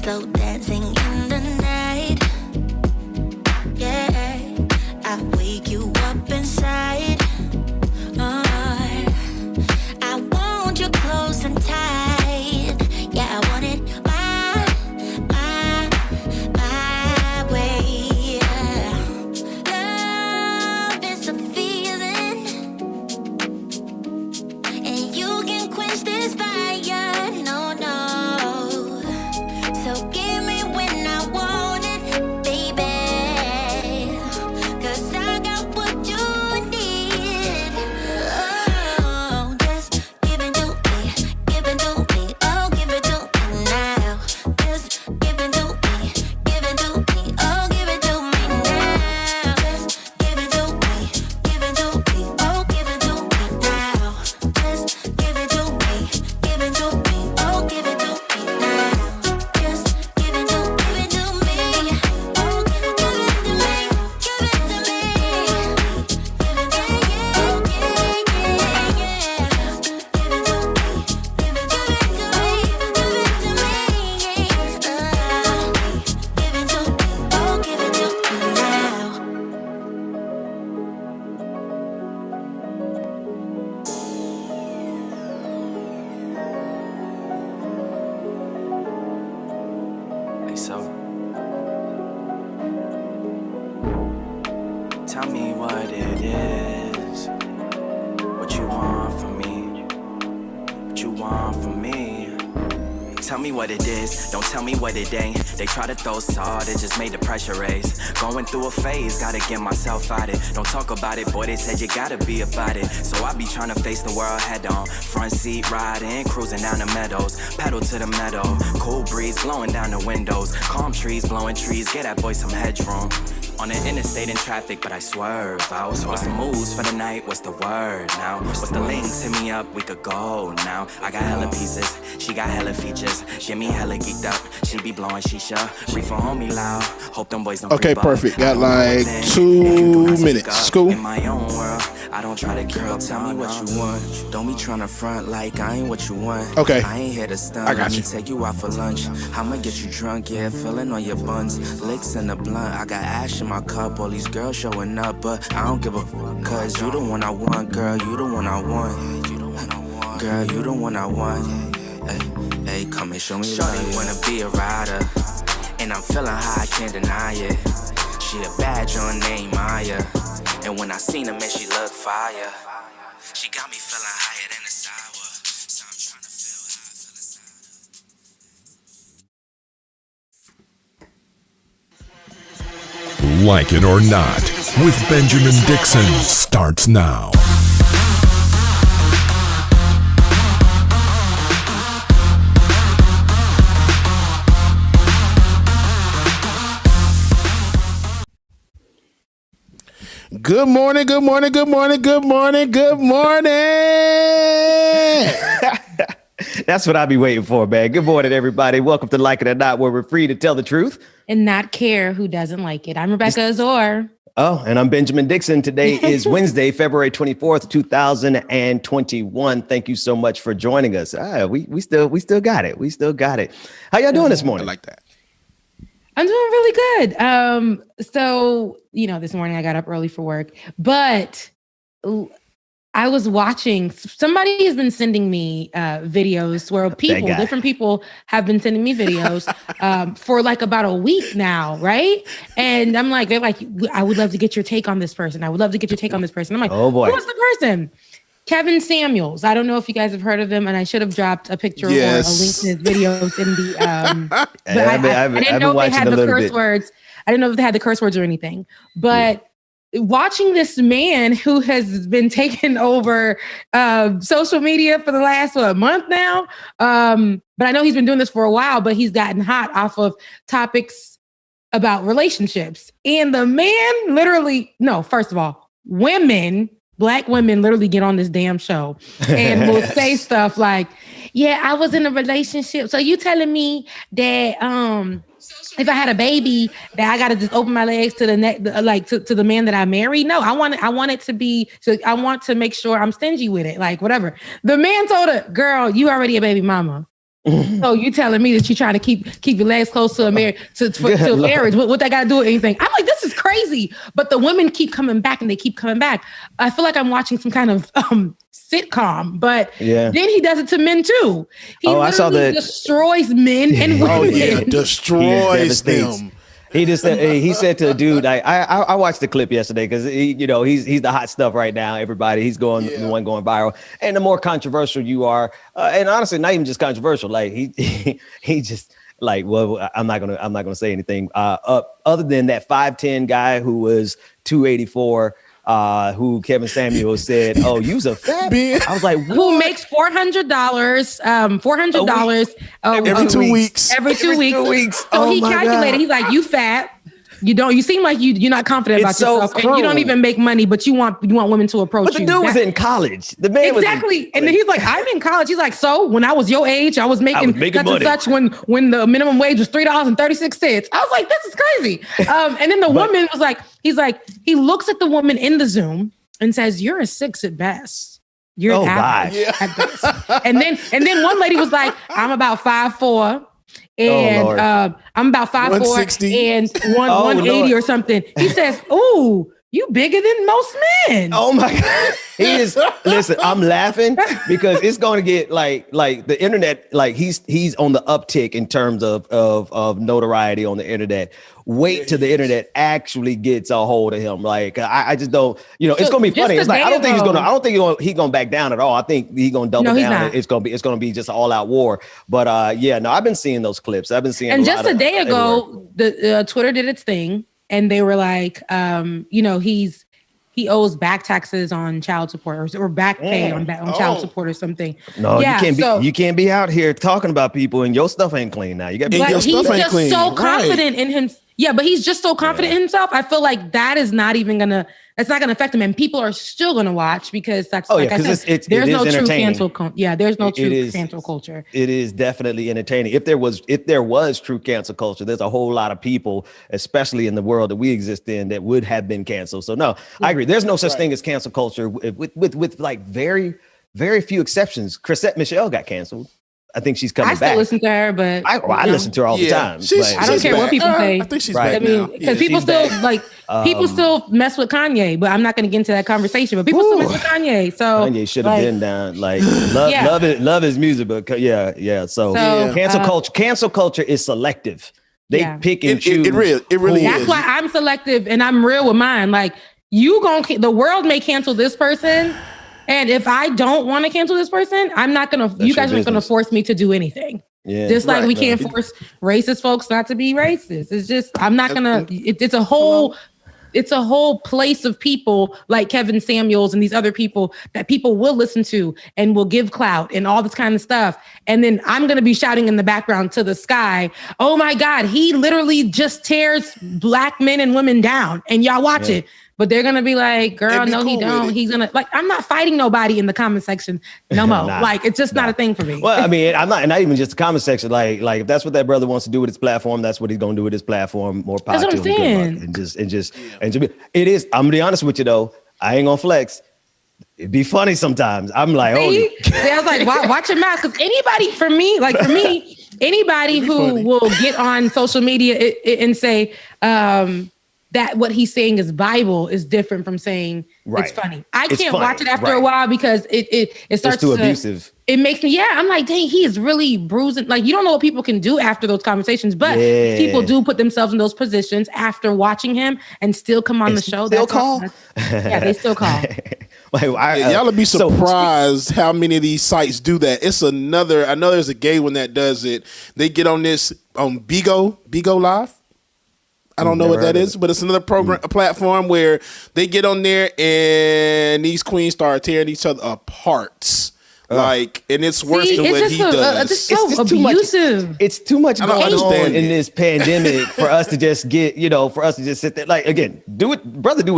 slow dancing in the night. Yeah, I wake you up inside. I want you close and tight. Yeah, I want it my way. Love is a feeling, and you can quench this fire. No, no. So give me when I want it, baby. 'Cause I got what you need. Oh, just give it to me, give it to me. Oh, give it to me now. Just give it to me, give it to me. Oh, give it to me now. Just give it to me, give it to me. Oh, give it to me now. Just give it to me, give it to me. Oh, give it to me now. Just give it to me. Oh, give it to me, give it to me. Give it to me, Hey, so tell me what it is, what you want from me, what you want from me. Tell me what it is, don't tell me what it ain't. They try to throw salt, it just made the pressure raise. Going through a phase, gotta get myself out it. Don't talk about it, boy, they said you gotta be about it. So I be trying to face the world head on. Front seat riding, cruising down the meadows. Pedal to the meadow, cool breeze blowing down the windows. Calm trees, blowing trees, get that boy some headroom. On the interstate in traffic, but I swerve out. What's the moves for the night? What's the word now? What's the links? Hit me up, we could go now. I got hella pieces, she got hella features. Get me hella geeked up, she be blowing shisha. Reefer on me loud, hope them boys don't Okay, creep up. perfect. Got like If 2 you do, I minutes. speak up. Cool. In my own world, I don't try to Girl, tell me what you want. Don't be trying to front like I ain't what you want. Okay. I ain't here to stunt. I got Let me you. take you out for lunch. I'ma get you drunk, yeah, filling on your buns. Licks in the blunt. I got ash in my cup. All these girls showing up, but I don't give a fuck. Cause you the one I want, girl. You the one I want. Girl, you the one I want. Hey, hey, come and show me love. Shorty wanna be a rider, and I'm feeling high, I can't deny it. She a bad joint named Maya, and when I seen her, man, she look fire. She got me feeling higher than a sour, so I'm trying to feel how I feel inside. Like It or Not with Benjamin Dixon starts now. Good morning, good morning, good morning, good morning, good morning. That's what I be waiting for, man. Good morning, everybody. Welcome to Like It or Not, where we're free to tell the truth and not care who doesn't like it. I'm Rebecca Azor. Oh, and I'm Benjamin Dixon. Today is Wednesday, February 24th, 2021. Thank you so much for joining us. We still got it. We still got it. How y'all doing this I morning? like that. I'm doing really good. So, this morning I got up early for work, but I was watching, somebody has been sending me videos where different people have been sending me videos for like about a week now, right? And I'm like, they're like, I would love to get your take on this person. I would love to get your take on this person. I'm like, oh boy, who's the person? Kevin Samuels. I don't know if you guys have heard of him, and I should have dropped a picture or a link to his videos in the. But I didn't know if they had the curse words. I didn't know if they had the curse words or anything. But watching this man who has been taking over social media for the last month now, but I know he's been doing this for a while. But he's gotten hot off of topics about relationships, and the man literally first of all, Black women literally get on this damn show and will say stuff like, yeah, I was in a relationship. So you telling me that if I had a baby, that I got to just open my legs to the neck, to the man that I marry? No, I want it to be, so I want to make sure I'm stingy with it, like whatever. The man told her, girl, you already a baby mama. So you telling me that you're trying to keep your legs close to a marriage to a marriage? What that got to do with anything? I'm like, this is crazy. But the women keep coming back and they keep coming back. I feel like I'm watching some kind of sitcom. But then he does it to men too. He I saw that. Destroys men and women. Oh yeah, destroys them. He just said, he said to a dude, I watched the clip yesterday because he's the hot stuff right now. Everybody, he's the one going viral. And the more controversial you are, and honestly, not even just controversial, like he just like, well, I'm not gonna say anything other than that 5'10" guy who was 284. Who Kevin Samuels said, "Oh, you's a fat." I was like, what? Who makes $400? $400 every 2 weeks. Every two weeks. So Oh he my calculated. God. He's like, "You fat. You seem like you're not confident about It's so yourself, and cruel. you don't even make money, but you want women to approach But you." the dude was in college. The man exactly. And then he's like, "I'm in college." He's like, "So when I was your age, I was making such money. and such when the minimum wage was $3.36." I was like, "This is crazy." And then the woman was like, he looks at the woman in the Zoom and says, "You're a 6 at best. You're average at best." And then one lady was like, "I'm about 5'4". And I'm about 5'4" 160 and 180 or something. He says, "Ooh, you bigger than most men." Oh my God. He is. Listen, I'm laughing because it's going to get like the internet, like he's on the uptick in terms of notoriety on the internet. Wait till the internet actually gets a hold of him. Like I just don't, it's going to be funny. It's like, I don't think he's going to back down at all. I think he's going to double down. It's going to be just an all out war. But I've been seeing those clips. I've been seeing. And just a day ago, the Twitter did its thing. And they were like, he owes back taxes on child support or back pay on child support or something. No, you can't be out here talking about people and your stuff ain't clean now. You got your stuff ain't clean. So confident in him. Yeah, but he's just so confident in himself. I feel like that is not even it's not gonna affect him, and people are still gonna watch because that's I said, there's no true cancel there's no true cancel culture. It is definitely entertaining. If there was true cancel culture, there's a whole lot of people, especially in the world that we exist in, that would have been canceled. So no, I agree. There's no such thing as cancel culture with like very, very few exceptions. Chrisette Michele got canceled. I think she's coming back. I still listen to her, but I listen to her all the time. I don't care what people say. I think she's back now. Because people still people still mess with Kanye, but I'm not going to get into that conversation. But people still mess with Kanye. So Kanye should have been down. Like love his music, but yeah. So cancel culture is selective. They pick and choose. It really is. That's why I'm selective and I'm real with mine. Like the world may cancel this person. And if I don't want to cancel this person, I'm not going to, you guys aren't going to force me to do anything. Yeah, just like we can't force racist folks not to be racist. It's just, I'm not going to, it's a whole place of people like Kevin Samuels and these other people that people will listen to and will give clout and all this kind of stuff. And then I'm going to be shouting in the background to the sky, "Oh my God, he literally just tears black men and women down." And y'all watch it. But they're gonna be like, "Girl, no, he don't." He's gonna I'm not fighting nobody in the comment section no more. Like, it's just not a thing for me. Well, I mean, I'm not even just the comment section. Like if that's what that brother wants to do with his platform, that's what he's gonna do with his platform. More power to him. It is. I'm gonna be honest with you though. I ain't gonna flex. It'd be funny sometimes. I'm like, I was like, watch your mouth, because anybody who will get on social media and say, that what he's saying is Bible is different from saying it's funny. I can't watch it after a while because it starts too abusive. It makes me, I'm like, dang, he is really bruising. Like, you don't know what people can do after those conversations, but people do put themselves in those positions after watching him and still come on the show. They'll call. They still call. Y'all would be surprised how many of these sites do that. I know there's a gay one that does it. They get on this on Bigo Live. I don't know what that is, but it's another program, a platform where they get on there and these queens start tearing each other apart. And it's worse than what he does. It's so abusive. It's too much going on in this pandemic for us to just sit there. Like, again, do what he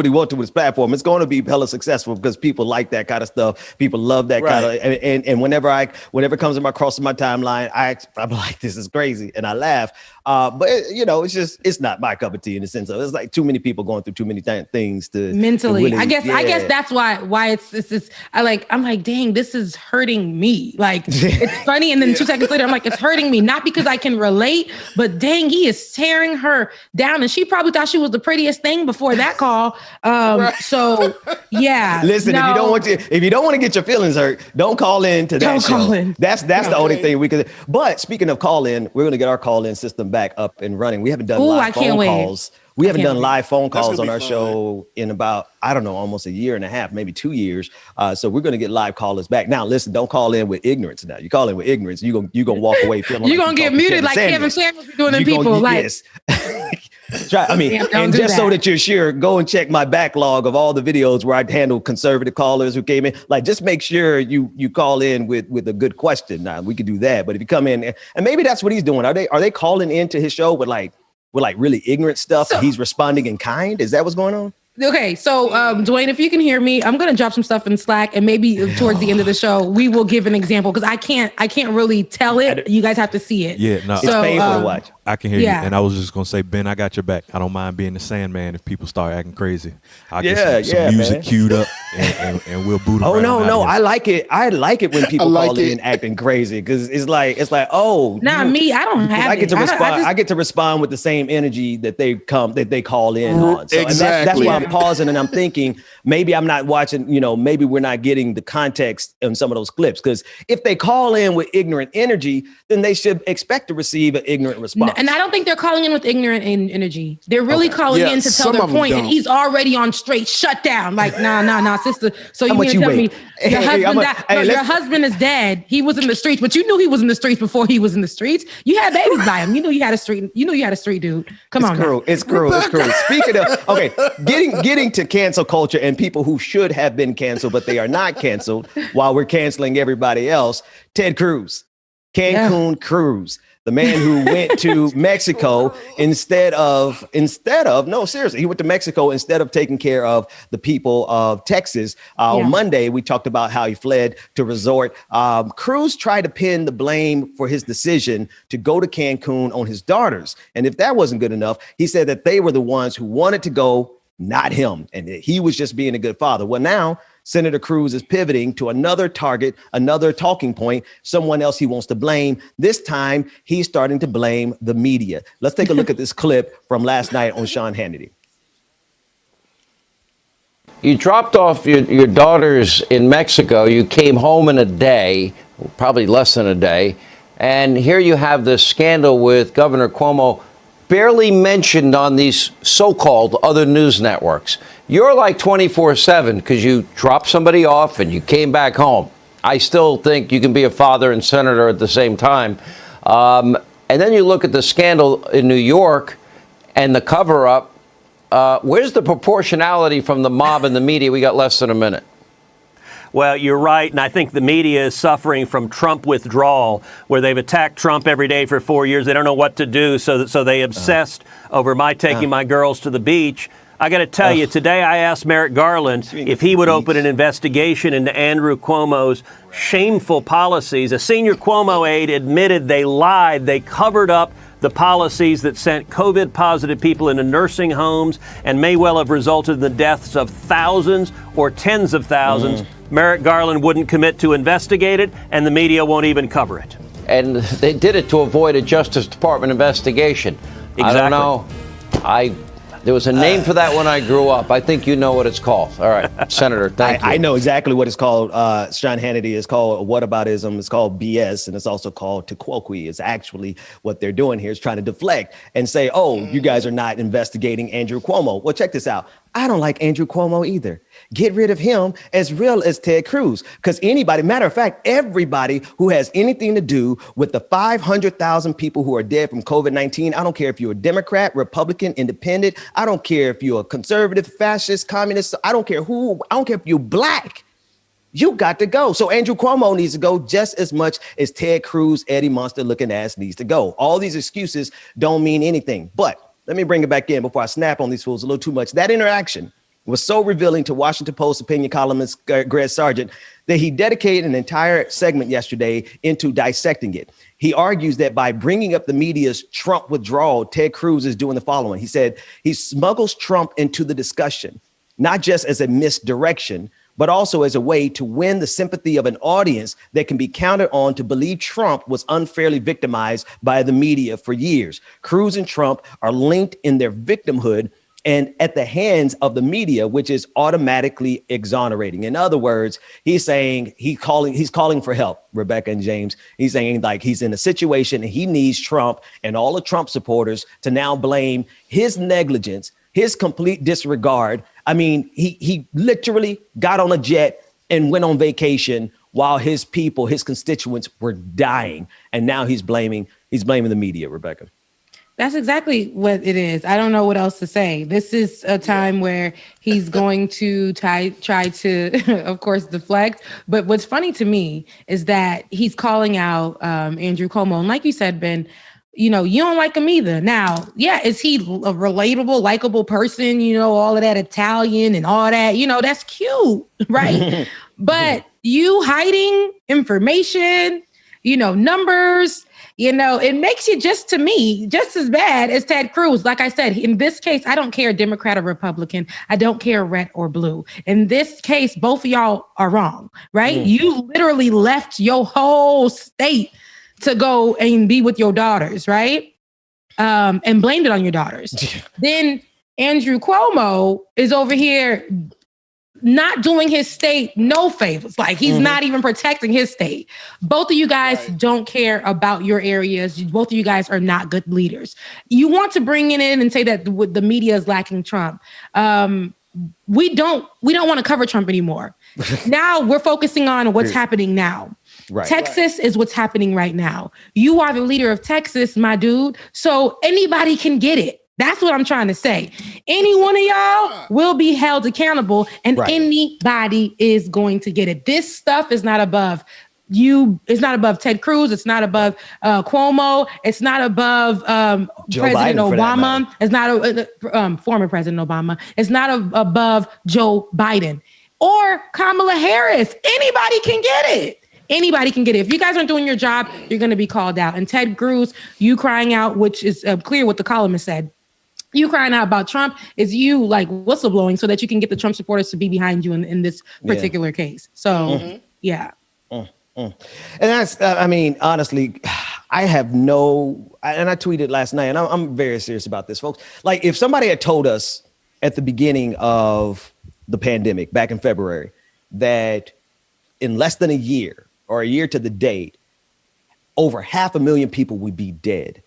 wants to with his platform. It's going to be hella successful because people like that kind of stuff. People love that kind of, and whenever it comes across my timeline, I'm like, this is crazy, and I laugh. But it's not my cup of tea in the sense of, it's like too many people going through too many things to mentally. To really, I guess that's why it's I'm like, dang, this is hurting hurting me. Like, it's funny. And then 2 seconds later, I'm like, it's hurting me. Not because I can relate, but dang, he is tearing her down. And she probably thought she was the prettiest thing before that call. So yeah. Listen, if you don't want to get your feelings hurt, don't call in to that show. Call in. That's the only thing we could. But speaking of call in, we're going to get our call in system back up and running. We haven't done live phone calls. We haven't done live phone calls on our show in about, I don't know, almost a year and a half, maybe 2 years. So we're going to get live callers back. Now, listen, don't call in with ignorance now. You call in with ignorance, you're going to walk away feeling like you're going to get muted like Kevin Samuels doing to people. Yes. And just so that you're sure, go and check my backlog of all the videos where I handle conservative callers who came in. Like, just make sure you call in with a good question. Now, we could do that. But if you come in, and maybe that's what he's doing. Are they calling into his show with really ignorant stuff? So, he's responding in kind. Is that what's going on? Okay, so Dwayne, if you can hear me, I'm gonna drop some stuff in Slack, and maybe towards the end of the show, we will give an example because I can't really tell it. You guys have to see it. Yeah, no, it's painful to watch. I can hear you, and I was just gonna say, Ben, I got your back. I don't mind being the Sandman if people start acting crazy. I'll get some music queued up, and we'll boot them. Oh no, I like it. I like it when people call in acting crazy because it's like, oh, me. I don't have. I get to respond. I get to respond with the same energy that they call in on. So, and that's why I'm pausing and I'm thinking maybe I'm not watching, maybe we're not getting the context in some of those clips. Because if they call in with ignorant energy, then they should expect to receive an ignorant response. And I don't think they're calling in with ignorant energy. They're really calling in to tell their point. And he's already on straight shutdown. Like, nah, sister. So you mean to tell me your husband is dead. He was in the streets, but you knew he was in the streets before he was in the streets. You had babies by him. You knew you had a street. You knew you had a street dude. Come on. It's cruel. Speaking of, okay, getting to cancel culture and people who should have been canceled, but they are not canceled while we're canceling everybody else. Ted Cruz, Cancun Cruz, the man who went to Mexico instead of, no, seriously, he went to Mexico instead of taking care of the people of Texas. On Monday, we talked about how he fled to resort. Cruz tried to pin the blame for his decision to go to Cancun on his daughters. And if that wasn't good enough, he said that they were the ones who wanted to go, not him. And he was just being a good father. Well, now Senator Cruz is pivoting to another target, another talking point, someone else he wants to blame. This time, he's starting to blame the media. Let's take a look at this clip from last night on Sean Hannity. You dropped off your daughters in Mexico. You came home in a day, probably less than a day. And here you have this scandal with Governor Cuomo, barely mentioned on these so-called other news networks. You're like 24/7 because you dropped somebody off and you came back home. I still think you can be a father and senator at the same time. And then you look at the scandal in New York and the cover-up. Where's the proportionality from the mob and the media? We got less than a minute. Well, you're right, and I think the media is suffering from Trump withdrawal, where they've attacked Trump every day for 4 years. They don't know what to do, so they obsessed over my taking my girls to the beach. I got to tell you, today I asked Merrick Garland if he would open an investigation into Andrew Cuomo's shameful policies. A senior Cuomo aide admitted they lied. They covered up the policies that sent COVID-positive people into nursing homes and may well have resulted in the deaths of thousands or tens of thousands. Merrick Garland wouldn't commit to investigate it, and the media won't even cover it. And they did it to avoid a Justice Department investigation. Exactly. I don't know. There was a name for that when I grew up. I think you know what it's called. All right, Senator, thank you. I know exactly what it's called. Sean Hannity is called whataboutism. It's called BS, and it's also called tequoqui. It's actually what they're doing here is trying to deflect and say, oh, you guys are not investigating Andrew Cuomo. Well, check this out. I don't like Andrew Cuomo either. Get rid of him as real as Ted Cruz. Because matter of fact, everybody who has anything to do with the 500,000 people who are dead from COVID-19, I don't care if you're a Democrat, Republican, Independent. I don't care if you're a conservative, fascist, communist. I don't care if you're black. You got to go. So Andrew Cuomo needs to go just as much as Ted Cruz, Eddie Monster looking ass needs to go. All these excuses don't mean anything. But let me bring it back in before I snap on these fools a little too much. That interaction was so revealing to Washington Post opinion columnist Greg Sargent that he dedicated an entire segment yesterday into dissecting it. He argues that by bringing up the media's Trump withdrawal, Ted Cruz is doing the following. He said he smuggles Trump into the discussion, not just as a misdirection, but also as a way to win the sympathy of an audience that can be counted on to believe Trump was unfairly victimized by the media for years. Cruz and Trump are linked in their victimhood and at the hands of the media, which is automatically exonerating. In other words, he's saying he's calling for help, Rebecca and James. He's saying like he's in a situation and he needs Trump and all the Trump supporters to now blame his negligence, his complete disregard. I mean, he literally got on a jet and went on vacation while his people, his constituents were dying. And now he's blaming the media, Rebecca. That's exactly what it is. I don't know what else to say. This is a time where he's going to try to, of course, deflect. But what's funny to me is that he's calling out Andrew Cuomo. And like you said, Ben, you don't like him either. Now, yeah, is he a relatable, likable person? All of that Italian and all that, that's cute, right? But you hiding information, numbers, it makes you just as bad as Ted Cruz. Like I said, in this case, I don't care Democrat or Republican. I don't care red or blue. In this case, both of y'all are wrong, right? You literally left your whole state to go and be with your daughters, right? And blamed it on your daughters. Then Andrew Cuomo is over here not doing his state no favors. Like he's not even protecting his state. Both of you guys don't care about your areas. Both of you guys are not good leaders. You want to bring it in and say that the media is lacking Trump. We don't want to cover Trump anymore. Now we're focusing on what's happening now. Right. Texas is what's happening right now. You are the leader of Texas, my dude. So anybody can get it. That's what I'm trying to say. Any one of y'all will be held accountable and anybody is going to get it. This stuff is not above you. It's not above Ted Cruz. It's not above Cuomo. It's not above President Obama. It's not former President Obama. It's not above Joe Biden or Kamala Harris. Anybody can get it. Anybody can get it. If you guys aren't doing your job, you're going to be called out. And Ted Cruz, you crying out, which is clear what the columnist said. You crying out about Trump is you like whistleblowing so that you can get the Trump supporters to be behind you in this particular case. So, yeah. And that's, honestly, I have and I tweeted last night, and I'm very serious about this, folks. Like if somebody had told us at the beginning of the pandemic back in February that in less than a year or a year to the date, over 500,000 people would be dead.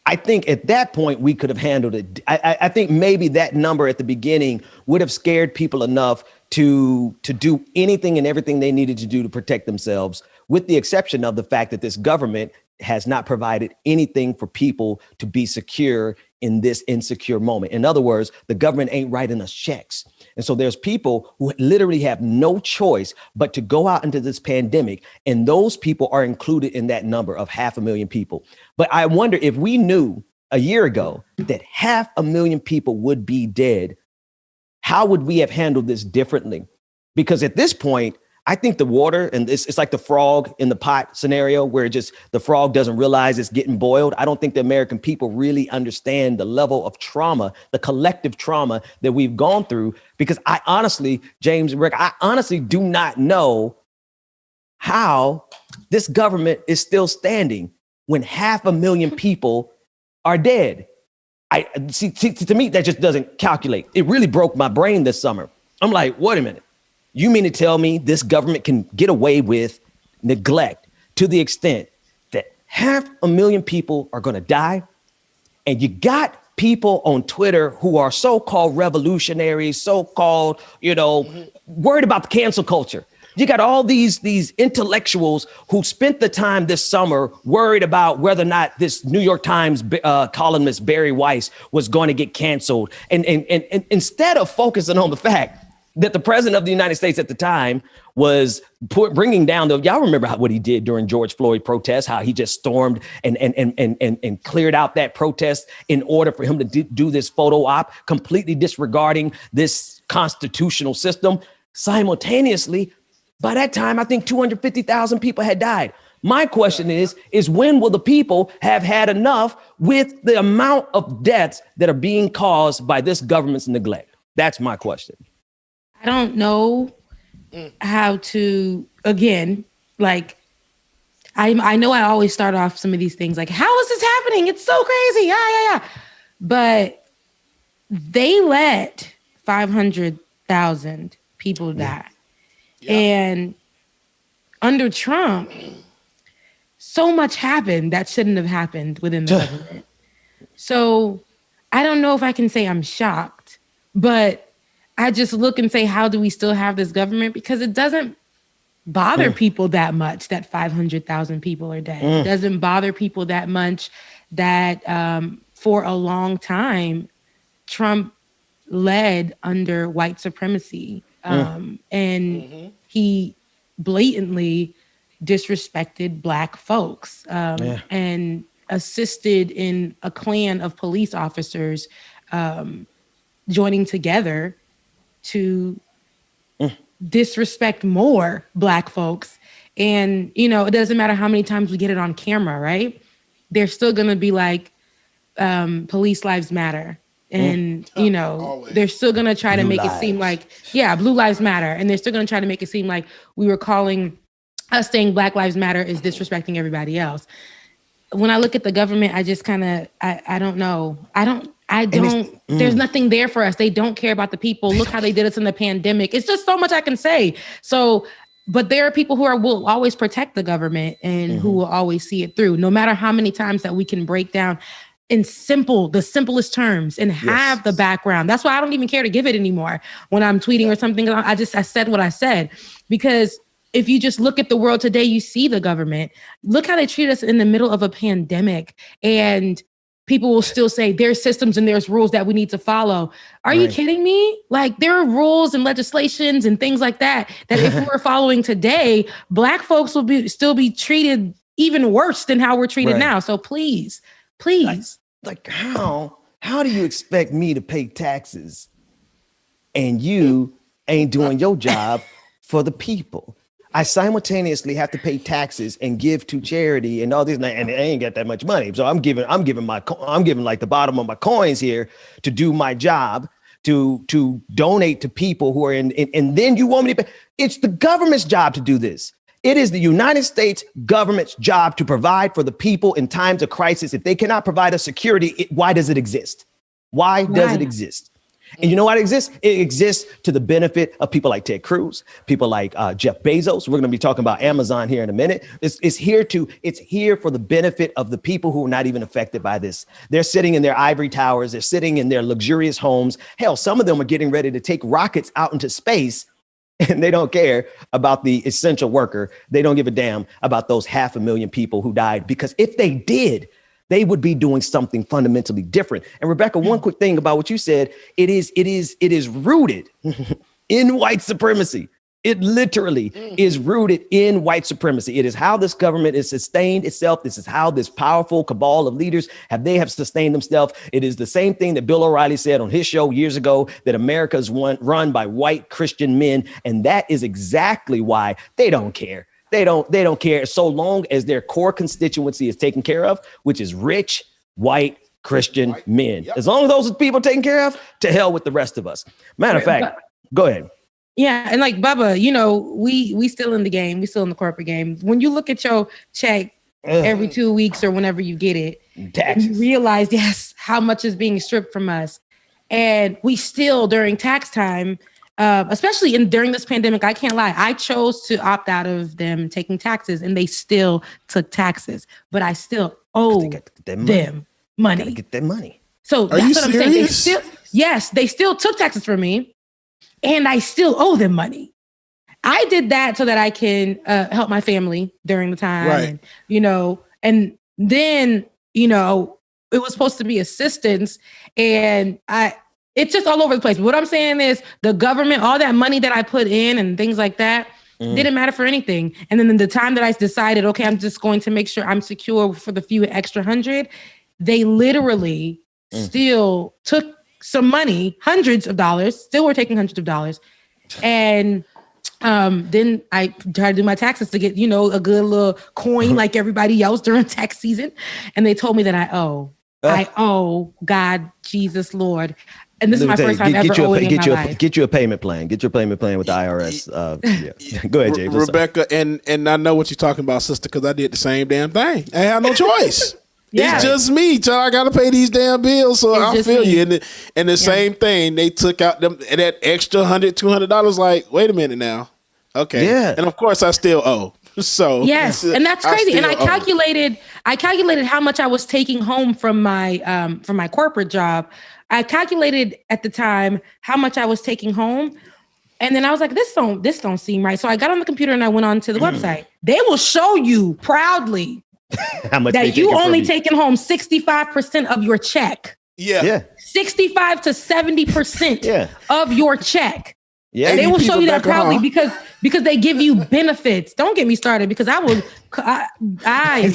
I think at that point we could have handled it. I think maybe that number at the beginning would have scared people enough to do anything and everything they needed to do to protect themselves, with the exception of the fact that this government has not provided anything for people to be secure in this insecure moment. In other words, the government ain't writing us checks. And so there's people who literally have no choice but to go out into this pandemic. And those people are included in that number of 500,000 people. But I wonder if we knew a year ago that 500,000 people would be dead, how would we have handled this differently? Because at this point, I think the water, and it's like the frog in the pot scenario where the frog doesn't realize it's getting boiled. I don't think the American people really understand the level of trauma, the collective trauma that we've gone through, because I honestly, James and Rick, I honestly do not know how this government is still standing when 500,000 people are dead. I see, to me, that just doesn't calculate. It really broke my brain this summer. I'm like, wait a minute. You mean to tell me this government can get away with neglect to the extent that 500,000 people are going to die? And you got people on Twitter who are so-called revolutionaries, so-called, worried about the cancel culture. You got all these intellectuals who spent the time this summer worried about whether or not this New York Times columnist Barry Weiss was going to get canceled. And instead of focusing on the fact that the president of the United States at the time was bringing down y'all remember what he did during George Floyd protests, how he just stormed and cleared out that protest in order for him to do this photo op, completely disregarding this constitutional system. Simultaneously, by that time, I think 250,000 people had died. My question is when will the people have had enough with the amount of deaths that are being caused by this government's neglect? That's my question. I don't know how to, again, like, I know I always start off some of these things like, how is this happening? It's so crazy. Yeah. But they let 500,000 people die. Yeah. And under Trump, so much happened that shouldn't have happened within the government. So I don't know if I can say I'm shocked, but I just look and say, how do we still have this government? Because it doesn't bother people that much that 500,000 people are dead. It doesn't bother people that much that for a long time, Trump led under white supremacy. And he blatantly disrespected Black folks and assisted in a clan of police officers joining together to disrespect more Black folks. And, you know, it doesn't matter how many times we get it on camera, right? They're still going to be like, police lives matter. And, you know, always. They're still going to try to make it seem like, blue lives matter. And they're still going to try to make it seem like we were calling us saying Black lives matter is disrespecting everybody else. When I look at the government, I just kind of, I don't know. There's nothing there for us. They don't care about the people. Look how they did us in the pandemic. It's just so much I can say. So, but there are people who will always protect the government and who will always see it through, no matter how many times that we can break down in the simplest terms and have the background. That's why I don't even care to give it anymore when I'm tweeting or something. I said what I said, because if you just look at the world today, you see the government. Look how they treat us in the middle of a pandemic, and people will still say there's systems and there's rules that we need to follow. Are you kidding me? Like, there are rules and legislations and things like that if we were following today, Black folks will still be treated even worse than how we're treated now. So please. Like how do you expect me to pay taxes and you ain't doing your job for the people? I simultaneously have to pay taxes and give to charity and all this, and I ain't got that much money. So I'm giving like the bottom of my coins here to do my job, to donate to people who are and then you want me to pay. It's the government's job to do this. It is the United States government's job to provide for the people in times of crisis. If they cannot provide us security, why does it exist? Why does it exist? And you know why it exists? It exists to the benefit of people like Ted Cruz, people like Jeff Bezos. We're going to be talking about Amazon here in a minute. It's here for the benefit of the people who are not even affected by this. They're sitting in their ivory towers. They're sitting in their luxurious homes. Hell, some of them are getting ready to take rockets out into space, and they don't care about the essential worker. They don't give a damn about those 500,000 people who died, because if they did, they would be doing something fundamentally different. And Rebecca, one quick thing about what you said, it is rooted in white supremacy. It literally is rooted in white supremacy. It is how this government has sustained itself. This is how this powerful cabal of leaders have sustained themselves. It is the same thing that Bill O'Reilly said on his show years ago, that America is run by white Christian men. And that is exactly why they don't care. They don't care so long as their core constituency is taken care of, which is rich, white, Christian men. Yep. As long as those people are taken care of, to hell with the rest of us. Matter of fact, go ahead. Yeah. And like Bubba, you know, we still in the game. We still in the corporate game. When you look at your check every 2 weeks or whenever you get it, you realize, how much is being stripped from us. And we still, during tax time, especially during this pandemic, I can't lie, I chose to opt out of them taking taxes, and they still took taxes, but I still owe them money. Gotta get that money. So that's what I'm saying. They still took taxes from me, and I still owe them money. I did that so that I can help my family during the time, and, you know, and then, you know, it was supposed to be assistance, and it's just all over the place. What I'm saying is the government, all that money that I put in and things like that, didn't matter for anything. And then the time that I decided, okay, I'm just going to make sure I'm secure for the few extra $100, they literally still took some money, hundreds of dollars, still were taking hundreds of dollars. And then I tried to do my taxes to get, you know, a good little coin like everybody else during tax season. And they told me that I owe God, Jesus, Lord. And this is my first time ever owing in my life. Get you a payment plan. Get your payment plan with the IRS. Yeah. Go ahead, James. Rebecca, and I know what you're talking about, sister, because I did the same damn thing. I had no choice. It's just me, child. I got to pay these damn bills, so I feel you. And the same thing, they took out that extra $100, $200. Like, wait a minute now. Okay. Yeah. And of course, I still owe. So yes, and that's crazy. And I calculated how much I was taking home from my corporate job. I calculated at the time how much I was taking home. And then I was like, this don't seem right. So I got on the computer and I went on to the website. They will show you proudly how much that you only taking home 65% of your check. Yeah. 65 to 70% of your check. Yeah. They will show you that proudly because they give you benefits. Don't get me started because I will. I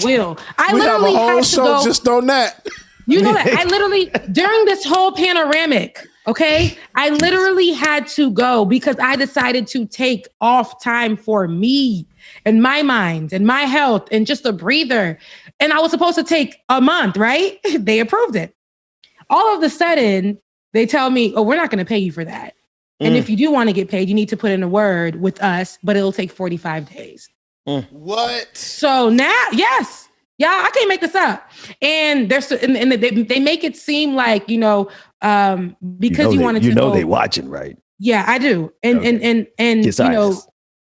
literally have a whole had to show go just on that. You know that I literally during this whole panoramic, okay, I literally had to go because I decided to take off time for me and my mind and my health and just a breather. And I was supposed to take a month, right? They approved it. All of a sudden, they tell me, oh, we're not going to pay you for that. And if you do want to get paid, you need to put in a word with us, but it'll take 45 days. What? So now, yes. Yeah, I can't make this up. And they make it seem like, because you wanted to know they watching, right? Yeah, I do. And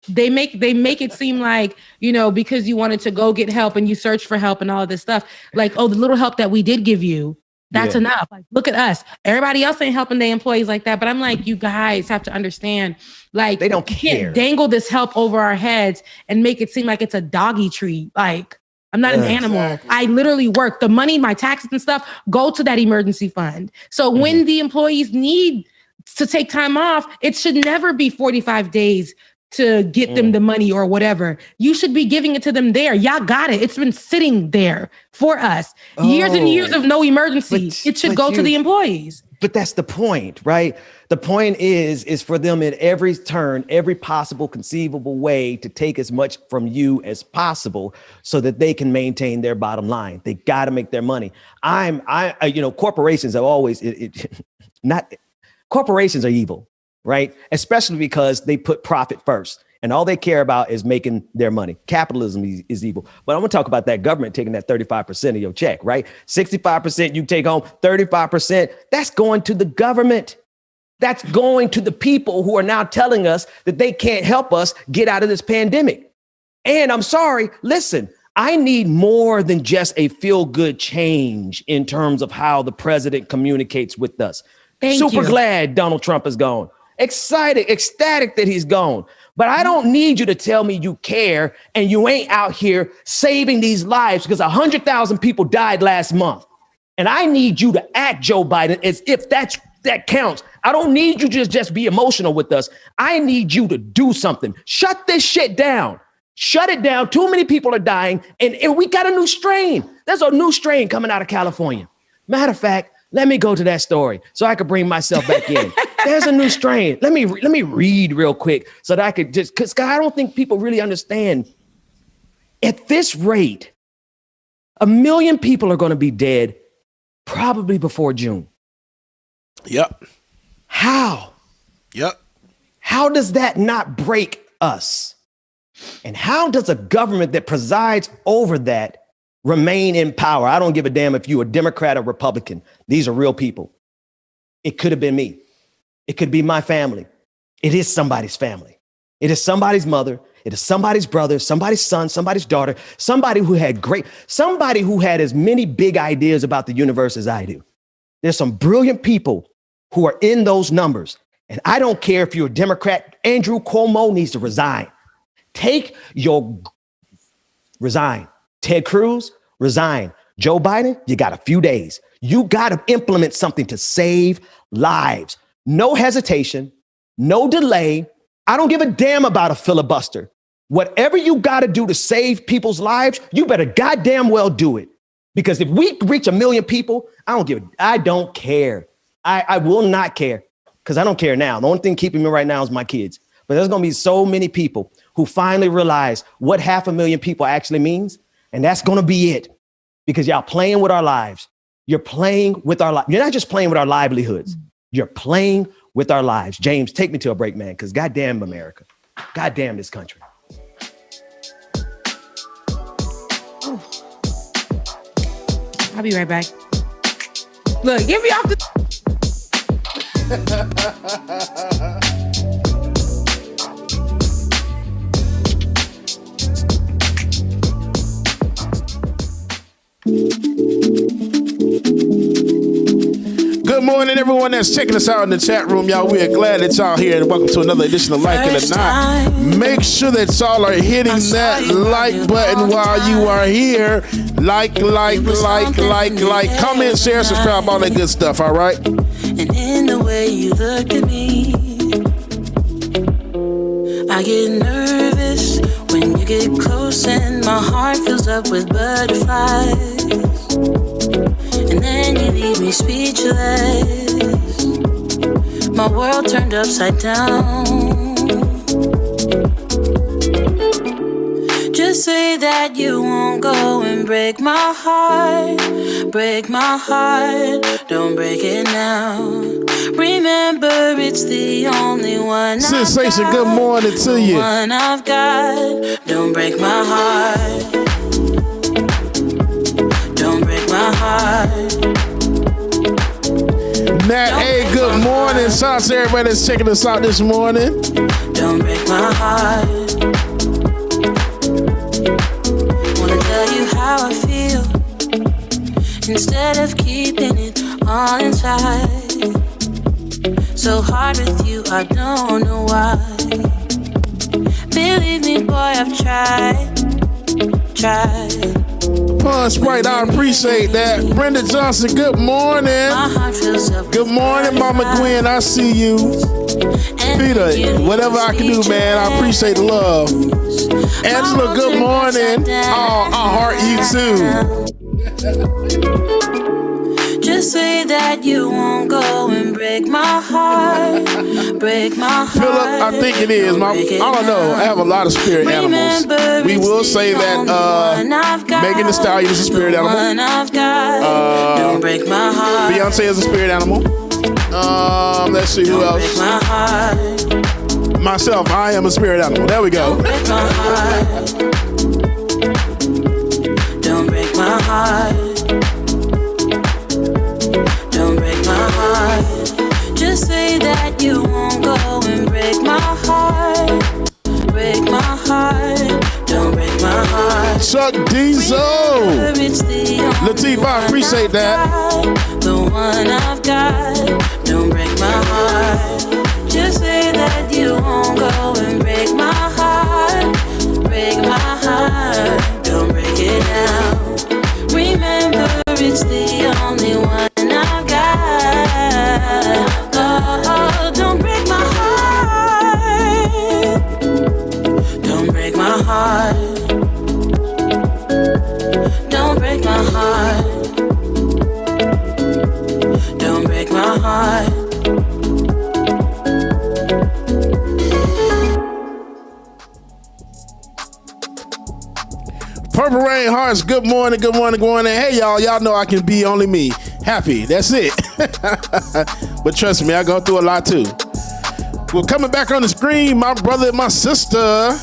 they make it seem like, because you wanted to go get help and you search for help and all of this stuff, like, oh, the little help that we did give you, that's enough. Like, look at us. Everybody else ain't helping their employees like that. But I'm like, you guys have to understand, like, they don't care. Dangle this help over our heads and make it seem like it's a doggy treat. Like, I'm not an animal. Exactly. I literally work. The money, my taxes and stuff go to that emergency fund. So when the employees need to take time off, it should never be 45 days to get them the money or whatever. You should be giving it to them there. Y'all got it. It's been sitting there for us. Years and years of no emergency. It should go to the employees. But that's the point, right? The point is for them at every turn, every possible conceivable way to take as much from you as possible so that they can maintain their bottom line. They got to make their money. Corporations have always, corporations are evil, right? Especially because they put profit first. And all they care about is making their money. Capitalism is evil. But I'm going to talk about that government taking that 35% of your check, right? 65% you take home, 35%, that's going to the government. That's going to the people who are now telling us that they can't help us get out of this pandemic. And I'm sorry, listen, I need more than just a feel-good change in terms of how the president communicates with us. Super glad Donald Trump is gone. Excited, ecstatic that he's gone. But I don't need you to tell me you care and you ain't out here saving these lives because 100,000 people died last month. And I need you to act, Joe Biden, as if that counts. I don't need you to just be emotional with us. I need you to do something. Shut this shit down. Shut it down. Too many people are dying. And we got a new strain. There's a new strain coming out of California. Matter of fact, let me go to that story so I could bring myself back in. There's a new strain. Let me read real quick so that I could because I don't think people really understand. At this rate, 1 million people are going to be dead probably before June. Yep. How? Yep. How does that not break us? And how does a government that presides over that remain in power? I don't give a damn if you're a Democrat or Republican. These are real people. It could have been me. It could be my family. It is somebody's family. It is somebody's mother. It is somebody's brother, somebody's son, somebody's daughter, somebody who had as many big ideas about the universe as I do. There's some brilliant people who are in those numbers. And I don't care if you're a Democrat. Andrew Cuomo needs to resign. Resign. Ted Cruz, resign. Joe Biden, you got a few days. You got to implement something to save lives. No hesitation, no delay. I don't give a damn about a filibuster. Whatever you got to do to save people's lives, you better goddamn well do it. Because if we reach 1 million people, I don't care. I will not care because I don't care now. The only thing keeping me right now is my kids. But there's going to be so many people who finally realize what 500,000 people actually means. And that's going to be it because y'all playing with our lives. You're playing with our lives. You're not just playing with our livelihoods. You're playing with our lives. James, take me to a break, man, because goddamn America. Goddamn this country. I'll be right back. Look, get me off the... Good morning, everyone that's checking us out in the chat room, y'all. We are glad that y'all here, and welcome to another edition of Like It or Not. Make sure that y'all are hitting that like button while you are here. Like, comment, share, subscribe, all that good stuff, all right? And in the way you look at me, I get nervous when you get close and my heart fills up with butterflies. And then you leave me speechless. My world turned upside down. Just say that you won't go and break my heart. Break my heart, don't break it now. Remember, it's the only one. Sensation, good morning to you. One I've got, don't break my heart. Don't break my heart. Nat A, good morning. Shout out to everybody that's checking us out this morning. Don't break my heart. Wanna tell you how I feel instead of keeping it all inside. So hard with you, I don't know why. Believe me, boy, I've tried. Punch right, I appreciate that. Brenda Johnson, good morning. Good morning, Mama Gwen, I see you. Peter, whatever I can do, man, I appreciate the love. Angela, good morning. Oh, I heart you too. Just say that you won't go and break my heart. Break my heart. Philip, I think it is. I don't know. I have a lot of spirit animals. We will say that Megan Thee Stallion is a spirit animal. Don't break my heart. Beyonce is a spirit animal. Let's see who else. Break my heart. Myself, I am a spirit animal. There we go. Don't break my heart. Don't break my heart. Don't break my heart. Just say that you won't go and break my heart. Break my heart. Don't break my heart. Chuck Diesel. Latifah, I appreciate that. The one I've got. Don't break my heart. Just say that you won't go and break my heart. Break my heart. Don't break it now. Remember, it's the only one I've got. Oh, don't break my heart. Don't break my heart. Don't break my heart. Don't break my heart. Purple Rain Hearts, good morning, good morning, good morning. Hey, y'all know I can be only me. Happy, that's it. But trust me, I go through a lot too. Well, coming back on the screen, my brother and my sister,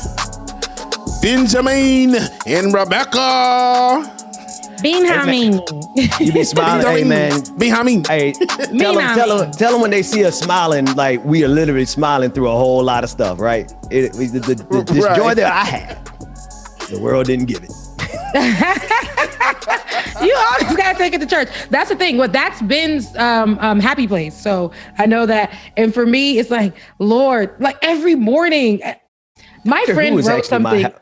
Benjamin and Rebecca. Benjamin. You be smiling, hey man. Benjamin. Hey, tell them when they see us smiling, like we are literally smiling through a whole lot of stuff, right? This Right. joy that I had, the world didn't give it. You always gotta take it to church. That's the thing. Well, that's Ben's happy place. So I know that. And for me, it's like, Lord, like every morning, my friend wrote something.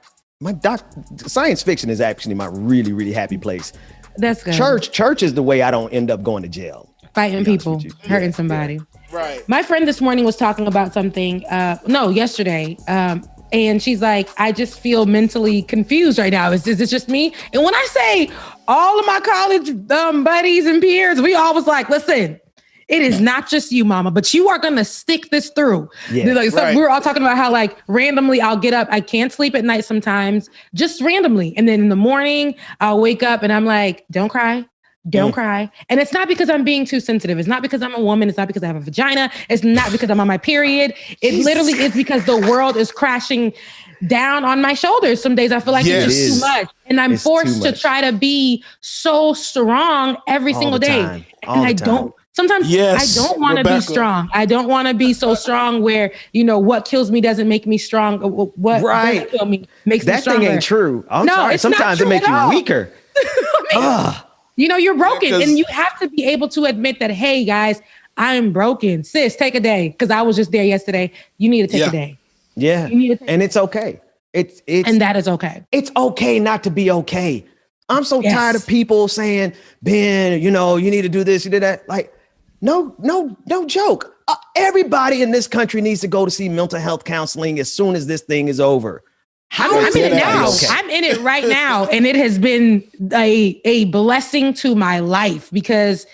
Science fiction is actually my really, really happy place. That's good. Church is the way I don't end up going to jail. Fighting people, hurting somebody. Yeah. Right. My friend this morning was talking about something. Yesterday. And she's like, I just feel mentally confused right now. Is this just me? And when I say all of my college buddies and peers, we all was like, listen, it is not just you, mama, but you are going to stick this through. Yeah, right. We were all talking about how like randomly I'll get up. I can't sleep at night sometimes, just randomly. And then in the morning I'll wake up and I'm like, don't cry. Don't cry. And it's not because I'm being too sensitive. It's not because I'm a woman. It's not because I have a vagina. It's not because I'm on my period. It literally is because the world is crashing down on my shoulders. Some days I feel like it's just too much. And I'm forced to try to be so strong every single day. And I don't. Sometimes I don't want to be strong. I don't want to be so strong where, what kills me doesn't make me strong. What does kill me makes me stronger. That thing ain't true. I'm sorry. Sometimes it makes you weaker. You're broken and you have to be able to admit that, hey, guys, I'm broken. Sis, take a day because I was just there yesterday. You need to take a day. Yeah. And it's okay. And that is okay. It's okay not to be okay. I'm so tired of people saying, Ben, you need to do this, you did that. Like, no joke. Everybody in this country needs to go to see mental health counseling as soon as this thing is over. I'm in it now. Okay. I'm in it right now. And it has been a blessing to my life because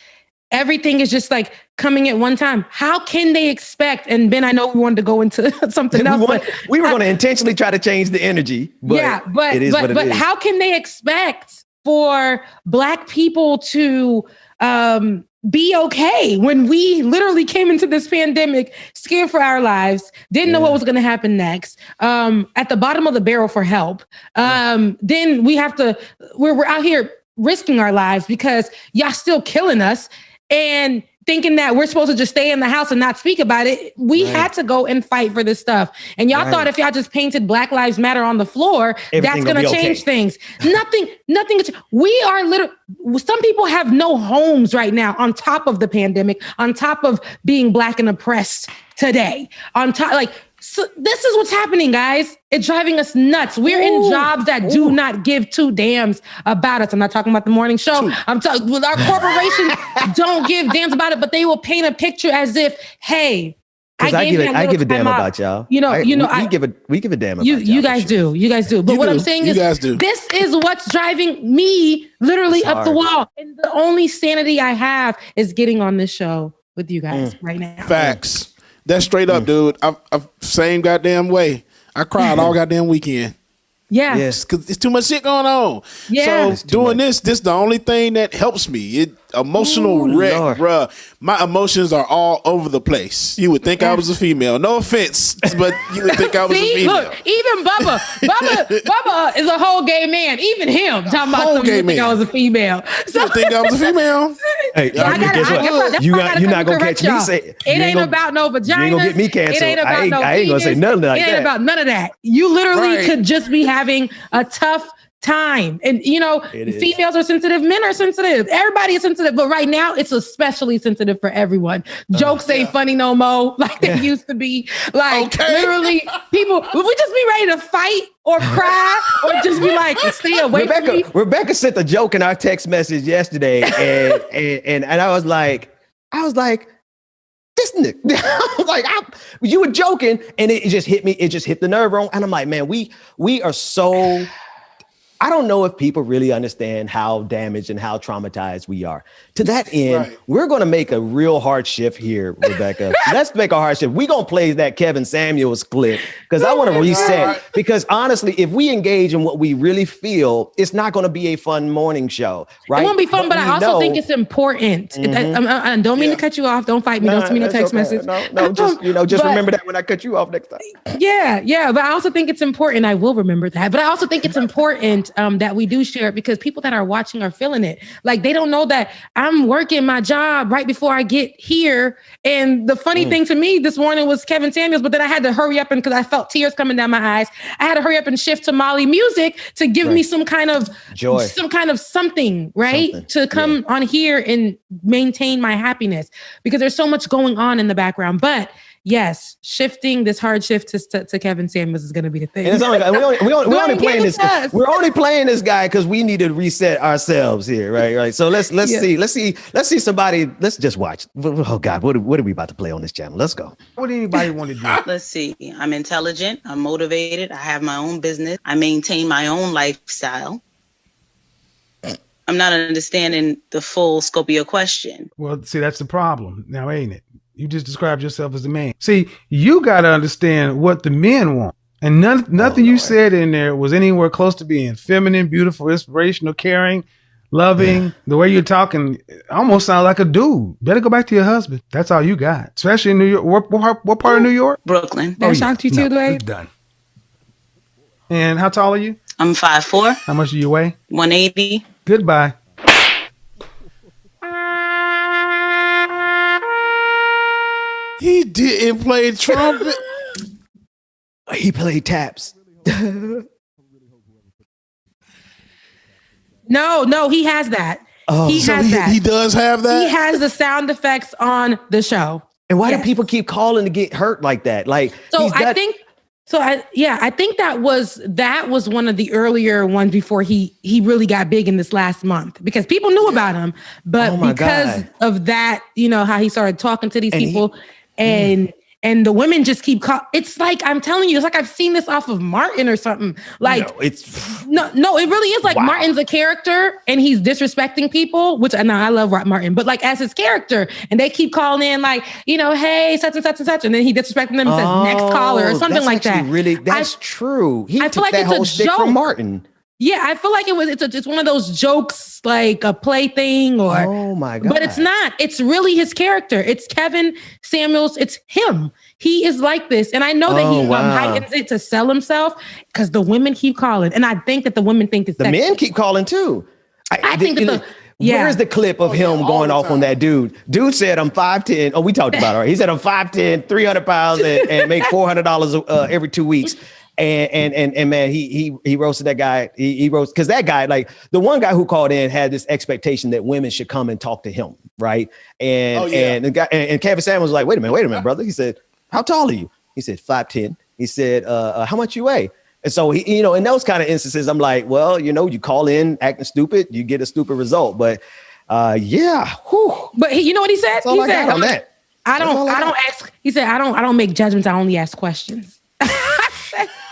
everything is just like coming at one time. How can they expect? And Ben, I know we wanted to go into something else. We were going to intentionally try to change the energy. But how can they expect for Black people to be okay when we literally came into this pandemic scared for our lives, didn't know what was going to happen next, at the bottom of the barrel for help. Then we're out here risking our lives because y'all still killing us and thinking that we're supposed to just stay in the house and not speak about it. We had to go and fight for this stuff. And y'all thought if y'all just painted Black Lives Matter on the floor, that's going to change things. Nothing. We are some people have no homes right now on top of the pandemic, on top of being Black and oppressed today, on top, so this is what's happening, guys. It's driving us nuts. We're in jobs that do not give two damns about us. I'm not talking about the morning show. I'm talking with our corporations don't give damns about it, but they will paint a picture as if, hey, I give a damn about y'all. We give a damn about y'all. You guys do. You guys do. But what I'm saying is this is what's driving me literally up the wall. And the only sanity I have is getting on this show with you guys right now. Facts. That's straight up, dude. I'm same goddamn way. I cried all goddamn weekend. Yeah. Yes, because it's too much shit going on. Yeah. So doing this the only thing that helps me. Emotional wreck, bruh. My emotions are all over the place. You would think I was a female. No offense, but you would think I was a female. Look, even Bubba is a whole gay man. Even him talking about something you think I was a female. So you think I was a female? Hey, you're not gonna catch me say it ain't about no vagina. You ain't gonna get me canceled. It ain't about no I ain't gonna say nothing like that. It ain't about none of that. You literally could just be having a tough time. And females are sensitive, men are sensitive, everybody is sensitive, but right now it's especially sensitive for everyone. Jokes ain't funny no more like they used to be. Literally people, would we just be ready to fight or cry or just be like, stay away from me? Rebecca sent a joke in our text message yesterday and I was like this nigga. I was like, you were joking, and it just hit me. It just hit the nerve wrong. And I'm like, man, we are so. I don't know if people really understand how damaged and how traumatized we are. To that end, we're going to make a real hard shift here, Rebecca. Let's make a hard shift. We're going to play that Kevin Samuels clip because I want to reset. Because honestly, if we engage in what we really feel, it's not going to be a fun morning show, right? It won't be fun, but I also think it's important. I don't mean to cut you off. Don't fight me. Don't send me no text message. No, just remember that when I cut you off next time. Yeah. But I also think it's important. I will remember that. But I also think it's important that we do share it because people that are watching are feeling it. Like they don't know that I'm working my job right before I get here. And the funny thing to me this morning was Kevin Samuels, but then I had to hurry up and because I felt tears coming down my eyes, I had to hurry up and shift to Molly music to give me some kind of joy, some kind of something, to come on here and maintain my happiness because there's so much going on in the background. But yes, shifting this hard shift to Kevin Samuels is going to be the thing. And it's only, we're only playing this. We're only playing this guy because we need to reset ourselves here, right? So let's see somebody. Let's just watch. Oh God, what are we about to play on this channel? Let's go. What do anybody want to do? Let's see. I'm intelligent. I'm motivated. I have my own business. I maintain my own lifestyle. I'm not understanding the full scope of your question. Well, see, that's the problem now, ain't it? You just described yourself as a man. See, you got to understand what the men want. And nothing you said in there was anywhere close to being feminine, beautiful, inspirational, caring. loving. The way you're talking almost sounds like a dude. Better go back to your husband. That's all you got. Especially in New York. What part of New York? Brooklyn. That shocked you too, Dwayne? It's done. And how tall are you? I'm 5'4". How much do you weigh? 180. Goodbye. He didn't play trumpet. He played taps. No, he has that. He does have that. He has the sound effects on the show. And why do people keep calling to get hurt like that? Like, I think that was one of the earlier ones before he really got big in this last month, because people knew about him, but because of that, how he started talking to these people and the women just keep it's like, I'm telling you, it's like I've seen this off of Martin or something. Like, no, it really is like Martin's a character and he's disrespecting people, which I love Martin, but like as his character, and they keep calling in like, hey, such and such and such, and then he disrespecting them and says next caller or something like that. That's true. He I took feel like that it's whole a stick joke from Martin. Yeah, I feel like it's one of those jokes, like a play thing, or oh my god! But it's not. It's really his character. It's Kevin Samuels. It's him. He is like this, and I know that he heightens it to sell himself because the women keep calling, and I think that the women think it's the men keep calling too. I think that Where's the clip of him going off on that dude? Dude said, I'm 5'10". Oh, we talked about it, right? He said, I'm 5'10", 300 pounds, and make $400 every 2 weeks. And man, he roasted that guy. He roasted, because that guy, like the one guy who called in, had this expectation that women should come and talk to him, right? And the guy, and Kevin Samuels was like, wait a minute, brother. He said, how tall are you? He said 5'10". He said, how much you weigh? And so he, in those kind of instances, I'm like, well, you call in acting stupid, you get a stupid result. But yeah, whew. But you know what he said? That's all he I said, got on that. I don't ask. He said, I don't make judgments. I only ask questions.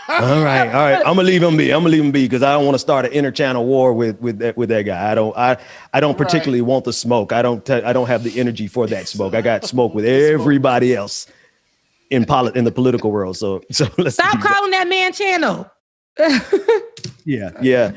All right. I'm gonna leave him be because I don't want to start an interchannel war with that guy. I don't particularly want the smoke. I don't have the energy for that smoke. I got smoke with everybody else in the political world. So let's stop calling that man channel. Yeah.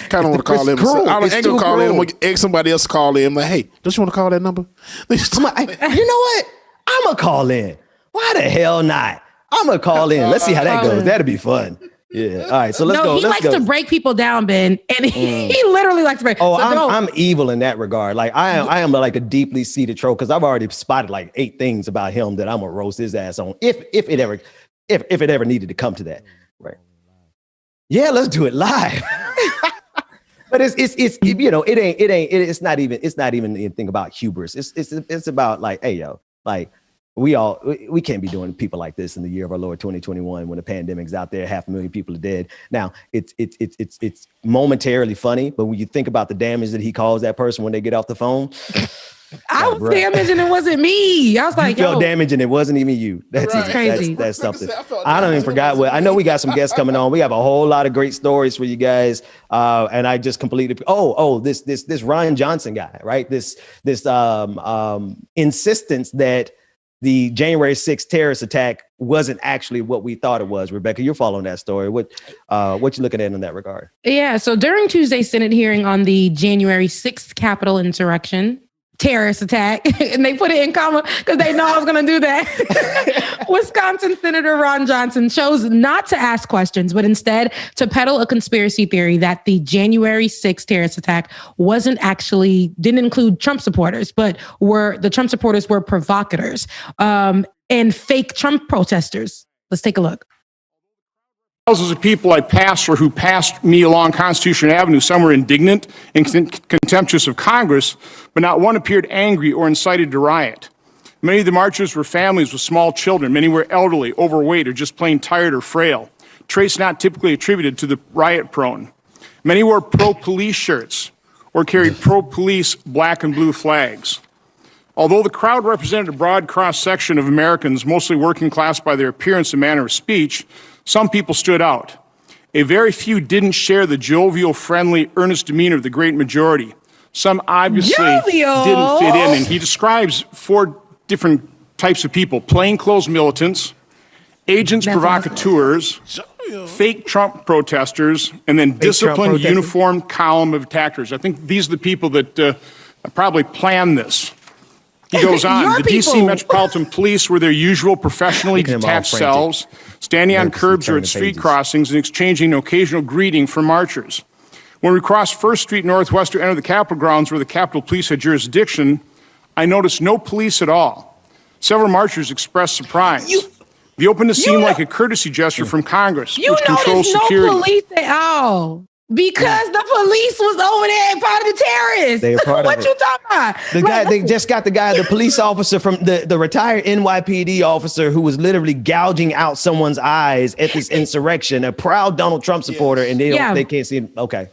Kind of want to call him. I ain't gonna call him. I'm gonna egg somebody else to call in. I'm like, hey, don't you want to call that number? You know what? I'm gonna call in. Why the hell not? I'm gonna call in. Let's see how that goes. That'll be fun. Yeah. All right. So let's go. He likes to break people down, Ben, and he literally likes to break. Oh, so I'm evil in that regard. Like I am like a deeply seated troll because I've already spotted like 8 things about him that I'm gonna roast his ass on if it ever needed to come to that. Right. Yeah, let's do it live. But it's not even anything about hubris. It's about like, hey yo, like we can't be doing people like this in the year of our Lord 2021 when the pandemic's out there, 500,000 people are dead. Now it's momentarily funny, but when you think about the damage that he caused that person when they get off the phone. I was damaged and it wasn't me. I was like, you felt damaged and it wasn't even you. That's crazy. That's something. I don't even forgot what. I know we got some guests coming on. We have a whole lot of great stories for you guys. And I just completely. This Ron Johnson guy, right? This insistence that the January 6th terrorist attack wasn't actually what we thought it was. Rebecca, you're following that story. What you looking at in that regard? Yeah. So during Tuesday's Senate hearing on the January 6th Capitol insurrection, terrorist attack, and they put it in comma because they know I was going to do that. Wisconsin Senator Ron Johnson chose not to ask questions, but instead to peddle a conspiracy theory that the January 6th terrorist attack didn't include Trump supporters, but the Trump supporters were provocateurs and fake Trump protesters. Let's take a look. Thousands of people I passed or who passed me along Constitution Avenue, some were indignant and contemptuous of Congress, but not one appeared angry or incited to riot. Many of the marchers were families with small children. Many were elderly, overweight, or just plain tired or frail, traits not typically attributed to the riot prone. Many wore pro-police shirts or carried pro-police black and blue flags. Although the crowd represented a broad cross-section of Americans, mostly working class by their appearance and manner of speech, some people stood out. A very few didn't share the jovial, friendly, earnest demeanor of the great majority. Some obviously didn't fit in, and he describes 4 different types of people: plainclothes militants, agents provocateurs, fake Trump protesters, and then disciplined uniformed column of attackers. I think these are the people that probably planned this. He goes on, the D.C. Metropolitan Police were their usual professionally detached selves, standing on curbs or at street crossings and exchanging an occasional greeting from marchers. When we crossed 1st Street Northwest to enter the Capitol grounds where the Capitol Police had jurisdiction, I noticed no police at all. Several marchers expressed surprise. The openness seemed like a courtesy gesture from Congress, which controls security. No police at all. Because the police was over there and part of the terrorists. They are part what of you talking about? The guy, they just got the police officer from the retired NYPD officer who was literally gouging out someone's eyes at this insurrection, a proud Donald Trump supporter, and they can't see him. Okay.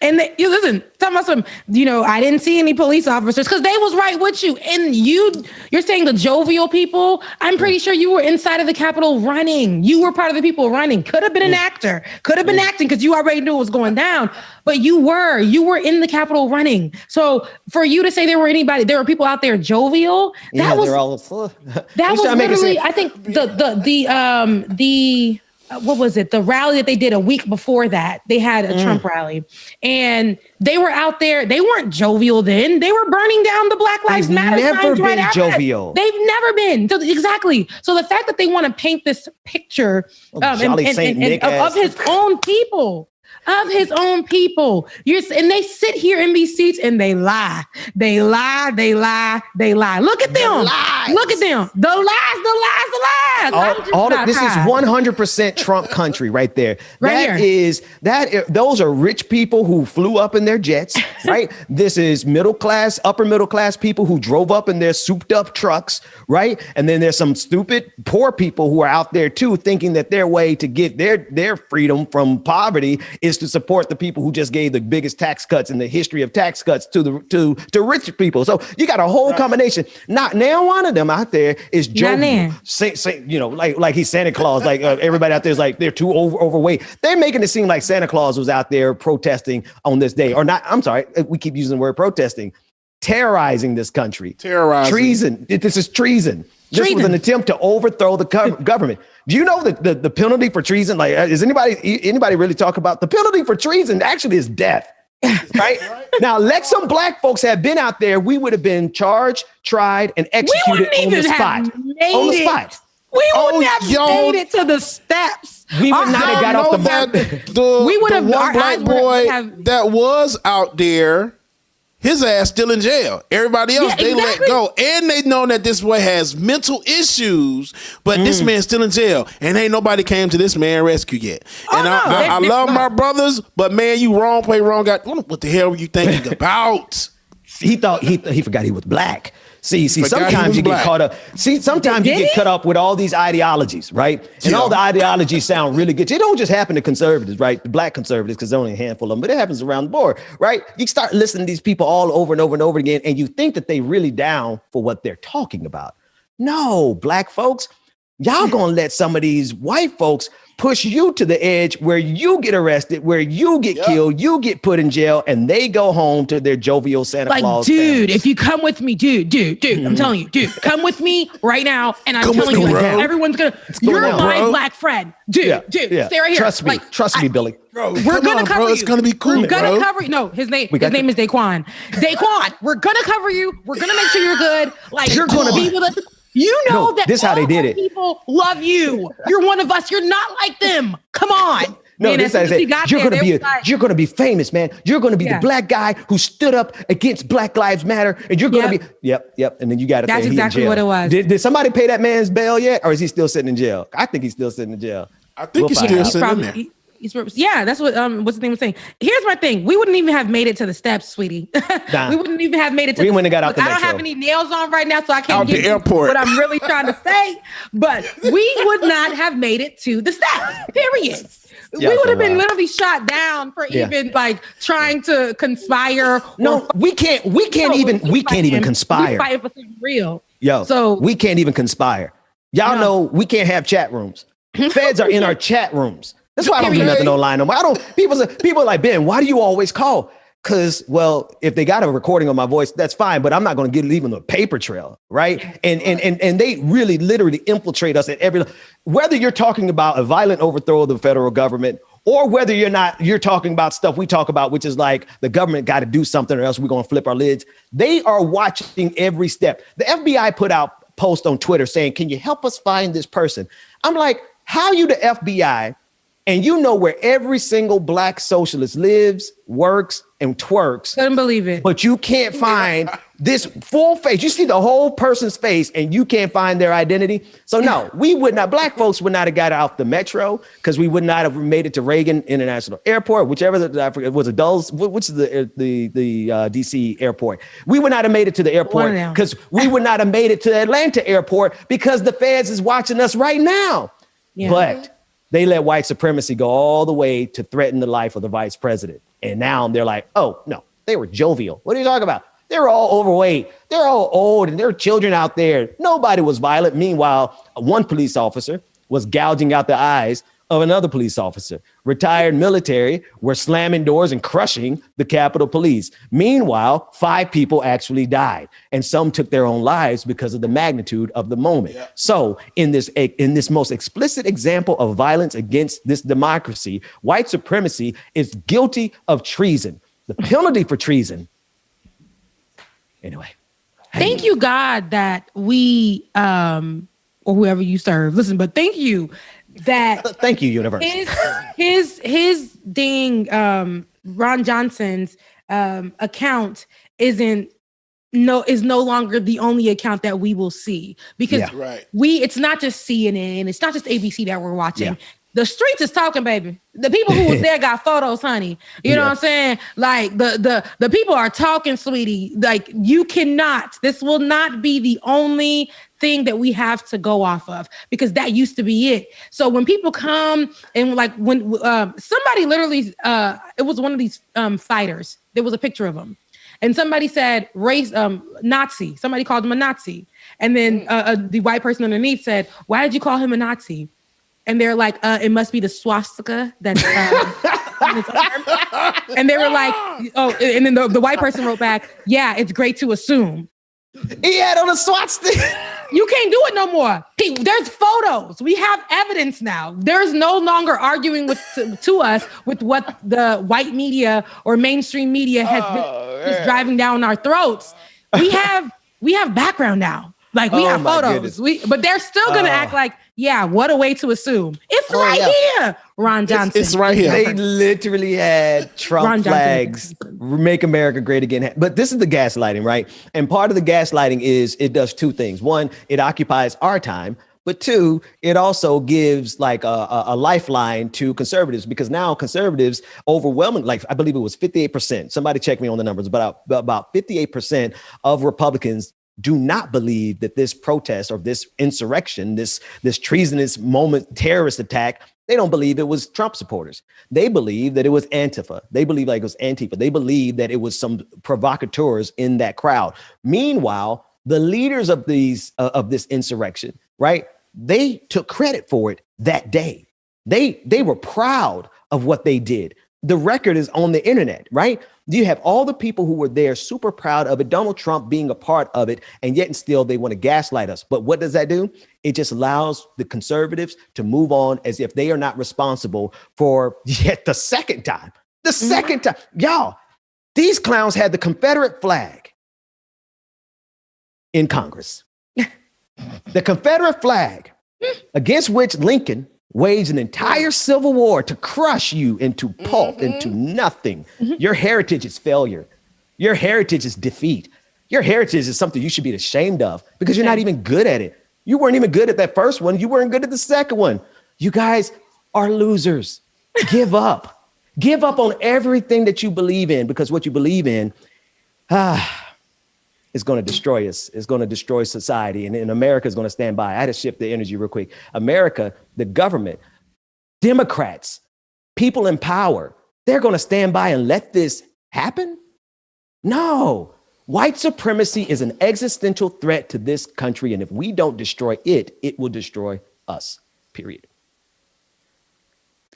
And you listen, talking about some, I didn't see any police officers because they was right with you. And you're saying the jovial people. I'm pretty sure you were inside of the Capitol running. You were part of the people running. Could have been an actor. Could have been acting because you already knew what was going down. But you were in the Capitol running. So for you to say there were people out there jovial, that was literally, I think what was it? The rally that they did a week before that, they had a Trump rally and they were out there. They weren't jovial then. They were burning down the Black Lives Matter signs right after that. They've never been. So, exactly. So the fact that they want to paint this picture of his own people. Of his own people. And they sit here in these seats and they lie. They lie. Look at them. Look at them. The lies. This is 100% Trump country right there. Those are rich people who flew up in their jets, right? This is middle class, upper middle class people who drove up in their souped up trucks, right? And then there's some stupid poor people who are out there too, thinking that their way to get their freedom from poverty is to support the people who just gave the biggest tax cuts in the history of tax cuts to rich people. So you got a whole combination. Now one of them out there is joking, like he's Santa Claus. Like everybody out there is like they're too overweight. They're making it seem like Santa Claus was out there protesting on this day, or not. I'm sorry, we keep using the word protesting, terrorizing this country, treason. This is treason. This was an attempt to overthrow the government. Do you know that the penalty for treason? Like, is anybody really talk about the penalty for treason? Actually, is death. Right now, let some black folks have been out there. We would have been charged, tried, and executed on the spot. We wouldn't have made it to the steps. We would not have got off the boat. We would have. One black boy that was out there. His ass still in jail. Everybody else, they let go. And they know that this boy has mental issues, but this man's still in jail. And ain't nobody came to this man rescue yet. And I love my brothers, but man, you wrong, play wrong. What the hell were you thinking about? He forgot he was black. See, sometimes you get caught up. Sometimes you get caught up with all these ideologies, right? And all the ideologies sound really good. It don't just happen to conservatives, right? The black conservatives, because there's only a handful of them, but it happens around the board, right? You start listening to these people all over and over and over again, and you think that they really down for what they're talking about. No, black folks, y'all gonna let some of these white folks push you to the edge where you get arrested, where you get killed, you get put in jail, and they go home to their jovial Santa Claus dude, families. If you come with me, dude, I'm telling you, dude, come with me right now, and I'm telling you, everyone's gonna, you're my black friend. Dude, stay right here. Trust me, Billy. Bro, we're gonna cover you. It's gonna be cool. We're gonna cover you. No, his name is Daquan. Daquan, we're gonna cover you. We're gonna make sure you're good. Like, you're gonna be with us. You know that this how they did it. People love you. You're one of us. You're not like them. Come on. No, this how they said. You're gonna be famous, man. You're gonna be the black guy who stood up against Black Lives Matter, and you're gonna be yep. And then you got it. That's exactly what it was. Did somebody pay that man's bail yet, or is he still sitting in jail? I think he's still sitting in jail. I think he's still sitting in there. That's what what's the thing was saying. Here's my thing: we wouldn't even have made it to the steps, sweetie. We wouldn't even have made it to. We wouldn't have got out the I don't metro. have any nails on right now, so I can't out get the airport. What I'm really trying to say, but we would not have made it to the steps. Period. We would have been literally shot down for even like trying to conspire. No, we can't even conspire. We fight for something real. So we can't even conspire. Y'all know we can't have chat rooms. Feds are in our chat rooms. That's why I don't do nothing online no more. People are like, Ben, why do you always call? Because, well, if they got a recording of my voice, that's fine, but I'm not going to leave them a paper trail, right? And they really literally infiltrate us at every, whether you're talking about a violent overthrow of the federal government, or whether you're talking about stuff we talk about, which is like the government got to do something or else we're going to flip our lids. They are watching every step. The FBI put out a post on Twitter saying, can you help us find this person? I'm like, how you the FBI and you know where every single black socialist lives, works, and twerks? Couldn't believe it. But you can't find this full face. You see the whole person's face and you can't find their identity. So no, we would not, black folks would not have got out the metro because we would not have made it to Reagan International Airport, whichever it was a Dulles, which is the DC airport. We would not have made it to the airport because we would not have made it to the Atlanta airport because the feds is watching us right now. Yeah. But they let white supremacy go all the way to threaten the life of the vice president. And now they're like, oh, no, they were jovial. What are you talking about? They're all overweight. They're all old and there are children out there. Nobody was violent. Meanwhile, one police officer was gouging out the eyes of another police officer. Retired military were slamming doors and crushing the Capitol Police. Meanwhile, 5 people actually died and some took their own lives because of the magnitude of the moment. Yeah. So in this most explicit example of violence against this democracy, white supremacy is guilty of treason. The penalty for treason. Anyway. Thank you, God, that we, or whoever you serve, listen, but thank you that thank you, universe. His dang Ron Johnson's account is no longer the only account that we will see because it's not just CNN, it's not just ABC that we're watching. Yeah. The streets is talking, baby. The people who was there got photos, honey. You know what I'm saying? Like the people are talking, sweetie. Like this will not be the only thing that we have to go off of because that used to be it. So when people come and like when somebody literally, it was one of these fighters. There was a picture of him. And somebody said race, Nazi. Somebody called him a Nazi. And then the white person underneath said, why did you call him a Nazi? And they're like, it must be the swastika that's on his arm. And they were like, oh, and then the white person wrote back, yeah, it's great to assume. He had on a swastika. You can't do it no more. There's photos. We have evidence now. There's no longer arguing to us with what the white media or mainstream media has been just driving down our throats. We have background now. Like we have photos. But they're still gonna act like, yeah, what a way to assume. It's here, Ron Johnson. It's right here. They literally had Trump flags, make America great again. But this is the gaslighting, right? And part of the gaslighting is it does 2 things. 1, it occupies our time. But 2, it also gives like a lifeline to conservatives because now conservatives overwhelming, like I believe it was 58%. Somebody check me on the numbers, but about 58% of Republicans do not believe that this protest or this insurrection, this treasonous moment, terrorist attack, they don't believe it was Trump supporters. They believe that it was Antifa. They believe like it was Antifa. They believe that it was some provocateurs in that crowd. Meanwhile, the leaders of this insurrection, right? They took credit for it that day. They were proud of what they did. The record is on the internet, right? You have all the people who were there super proud of it, Donald Trump being a part of it, and yet and still they want to gaslight us. But what does that do? It just allows the conservatives to move on as if they are not responsible for yet the second time. The second time. Y'all, these clowns had the Confederate flag in Congress. The Confederate flag against which Lincoln waged an entire civil war to crush you into pulp, into nothing. Your heritage is failure. Your heritage is defeat. Your heritage is something you should be ashamed of because you're not even good at it. You weren't even good at that first one. You weren't good at the second one. You guys are losers. Give up. Give up on everything that you believe in because what you believe in is going to destroy us. It's going to destroy society. And America is going to stand by. I had to shift the energy real quick. America, the government, Democrats, people in power, they're going to stand by and let this happen? No. White supremacy is an existential threat to this country. And if we don't destroy it, it will destroy us, period.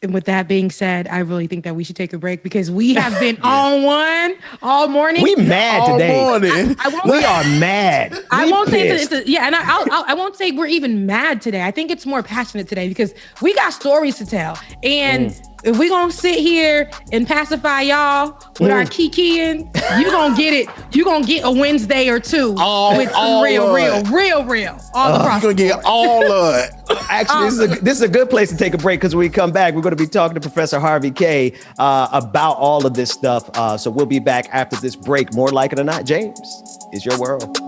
And with that being said, I really think that we should take a break because we have been on one all morning. We mad today. All morning. We are mad. I won't say and I won't say we're even mad today. I think it's more passionate today because we got stories to tell. And if we're gonna sit here and pacify y'all with our kikiing, you gonna get it. You gonna get a Wednesday or two with some real. All across. You're gonna get all of it. Actually, this is a good place to take a break because when we come back, we're going to be talking to Professor Harvey Kaye about all of this stuff. So we'll be back after this break. More like it or not, James, is your world.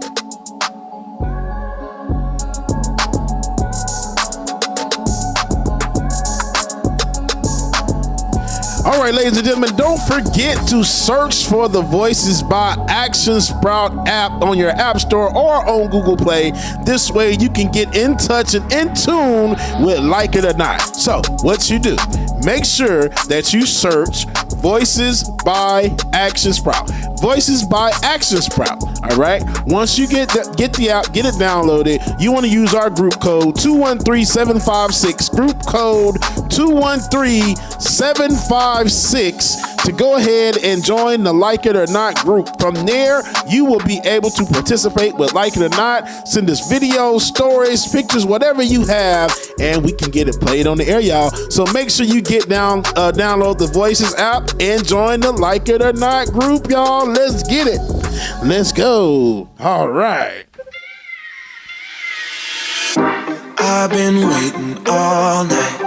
All right, ladies and gentlemen, don't forget to search for the Voices by Action Sprout app on your App Store or on Google Play. This way you can get in touch and in tune with Like It or Not. So what you do, make sure that you search Voices by Action Sprout. Voices by Action Sprout. All right. Once you get the app, get it downloaded. You want to use our group code 213756. Group code 213756 to go ahead and join the Like It or Not group. From there, you will be able to participate with Like It or Not. Send us videos, stories, pictures, whatever you have, and we can get it played on the air, y'all. So make sure you download the Voices app and join the Like It or Not group, y'all. Let's get it. Let's go. All right. I've been waiting all night.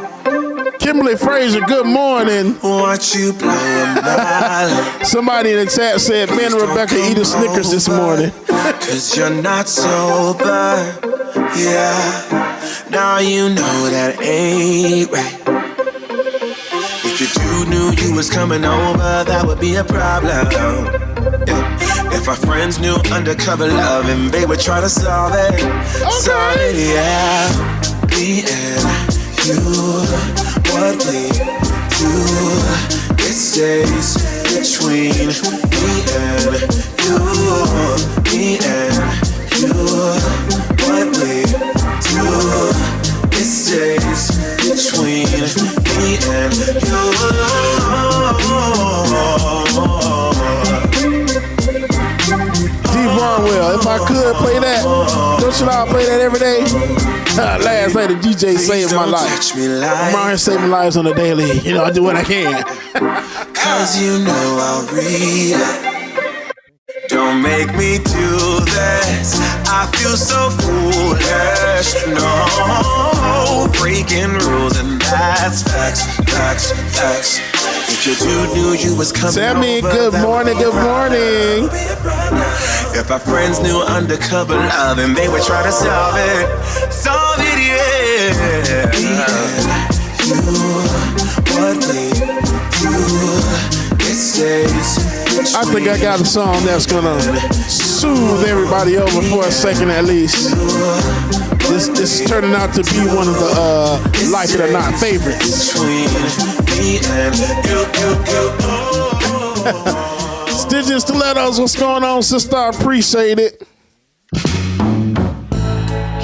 Kimberly Fraser, good morning. Watch you blow a mile. Somebody in the chat said, Ben and Rebecca eat a Snickers this morning. Cause you're not sober. Yeah. Now you know that ain't right. If you two knew you was coming over, that would be a problem. Yeah. If our friends knew undercover loving, they would try to solve it. Okay. Solve it, yeah. Me and you, what we do, it stays between me and you. Me and you, what we do, it stays between me and you. Barnwell, if I could play that, don't you know I play that every day? Last night the DJ saved my life. I'm around here saving lives on the daily. You know, I do what I can. Cause you know I'll read it. Don't make me do this. I feel so foolish. No, breaking rules and that's facts. If you two knew you was coming Sammy, over, good morning. If our friends knew undercover love and they would try to solve it, yeah. You, what we do, it stays. I think I got a song that's gonna soothe everybody over for a second at least. This is turning out to be one of the Like It or Not favorites. Stitches, Stilettos, what's going on, sister? I appreciate it.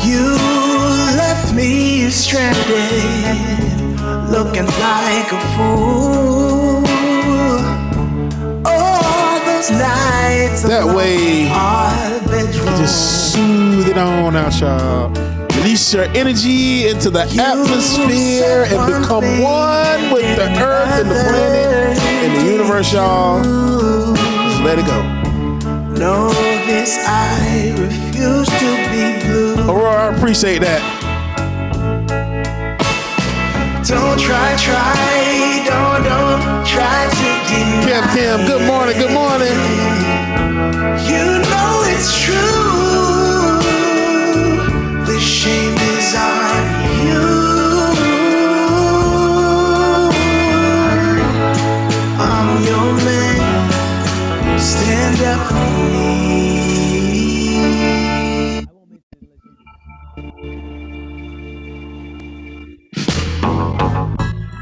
You left me stranded, looking like a fool. All those nights that way, just soothe it on out, y'all. Release your energy into the atmosphere and become one with the earth and the planet and the universe, y'all. Just let it go. Know this, I refuse to be blue. Aurora, I appreciate that. Don't try, don't try to deny. Kim, good morning. You know it's true. The shame is on you. I'm your man. Stand up for me.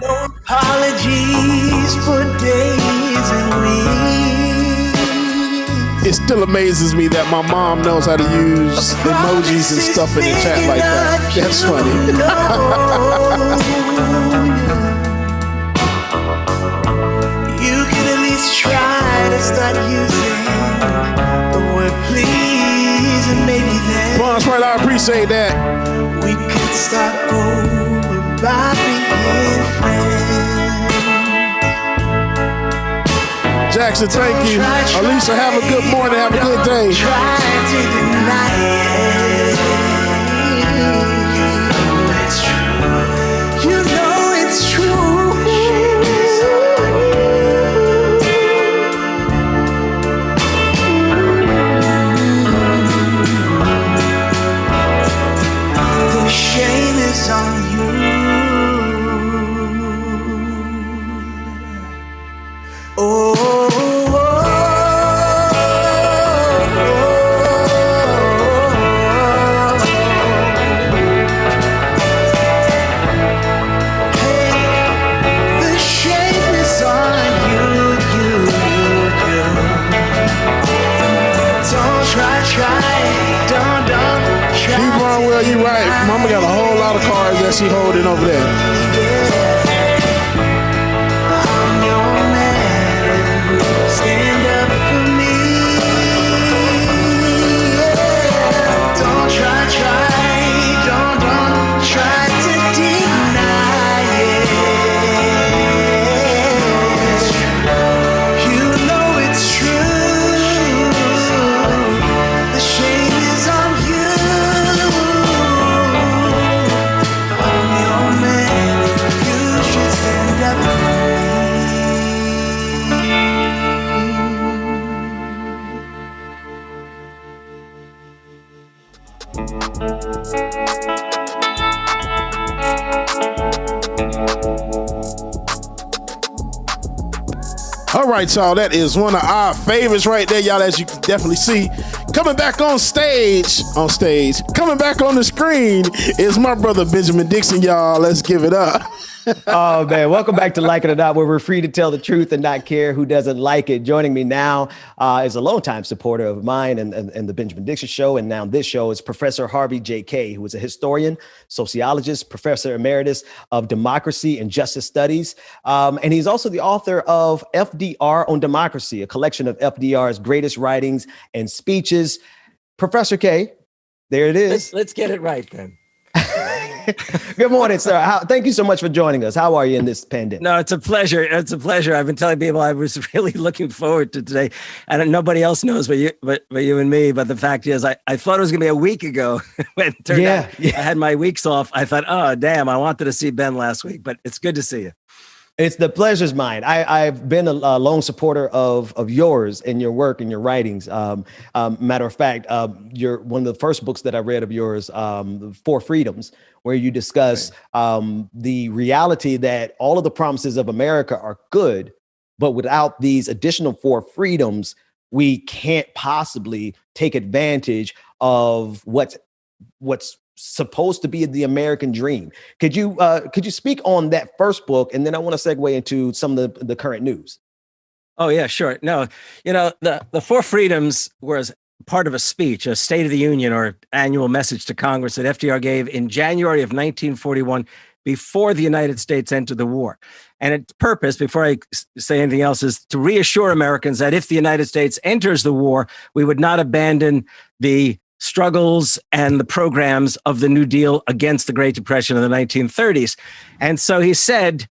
No apologies for days and weeks. It still amazes me that my mom knows how to use emojis and stuff in the chat like that. That's funny. say that. We could start over by being friends. Jackson, thank you. Alicia, have a good morning. Have a good day. Try to deny it. You know it's true. The shame is on you. Oh. You're right. Mama got a whole lot of cards that she holding over there. I'm your man. Stand up for me. Don't try to deny it. You know it's true. The shame is on you. All right, y'all, that is one of our favorites right there, y'all, as you can definitely see. Coming back on stage, coming back on the screen is my brother Benjamin Dixon, y'all. Let's give it up. Oh, man. Welcome back to Like It or Not, where we're free to tell the truth and not care who doesn't like it. Joining me now is a longtime supporter of mine and the Benjamin Dixon Show. And now this show is Professor Harvey J. Kaye, who is a historian, sociologist, professor emeritus of democracy and justice studies. And he's also the author of FDR on Democracy, a collection of FDR's greatest writings and speeches. Professor Kaye, there it is. Let's get it right then. Good morning, sir. Thank you so much for joining us. How are you in this pandemic? No, it's a pleasure. It's a pleasure. I've been telling people I was really looking forward to today. And nobody else knows but you and me. But the fact is, I thought it was going to be a week ago. When it turned out I had my weeks off. I thought, oh, damn, I wanted to see Ben last week. But it's good to see you. It's the pleasure's mine. I've been a long supporter of yours and your work and your writings. Matter of fact, you're one of the first books that I read of yours, Four Freedoms, where you discuss the reality that all of the promises of America are good, but without these additional four freedoms, we can't possibly take advantage of what's supposed to be the American dream. Could you speak on that first book, and then I want to segue into some of the current news? Oh yeah, sure. No, the Four Freedoms was part of a speech, a State of the Union or annual message to Congress that FDR gave in January of 1941, before the United States entered the war. And its purpose, before I say anything else, is to reassure Americans that if the United States enters the war, we would not abandon the struggles and the programs of the New Deal against the Great Depression of the 1930s. And so he said,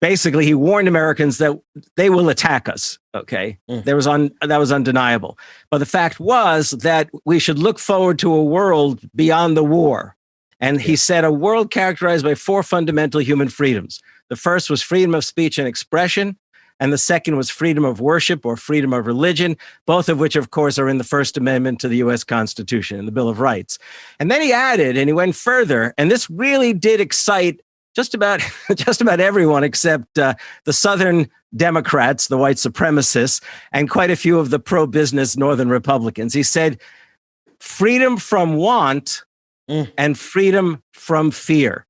basically, he warned Americans that they will attack us. Okay, that was undeniable. But the fact was that we should look forward to a world beyond the war. And he said a world characterized by four fundamental human freedoms. The first was freedom of speech and expression. And the second was freedom of worship or freedom of religion, both of which, of course, are in the First Amendment to the U.S. Constitution and the Bill of Rights. And then he added, and he went further, and this really did excite just about everyone except the Southern Democrats, the white supremacists, and quite a few of the pro-business Northern Republicans. He said, freedom from want and freedom from fear.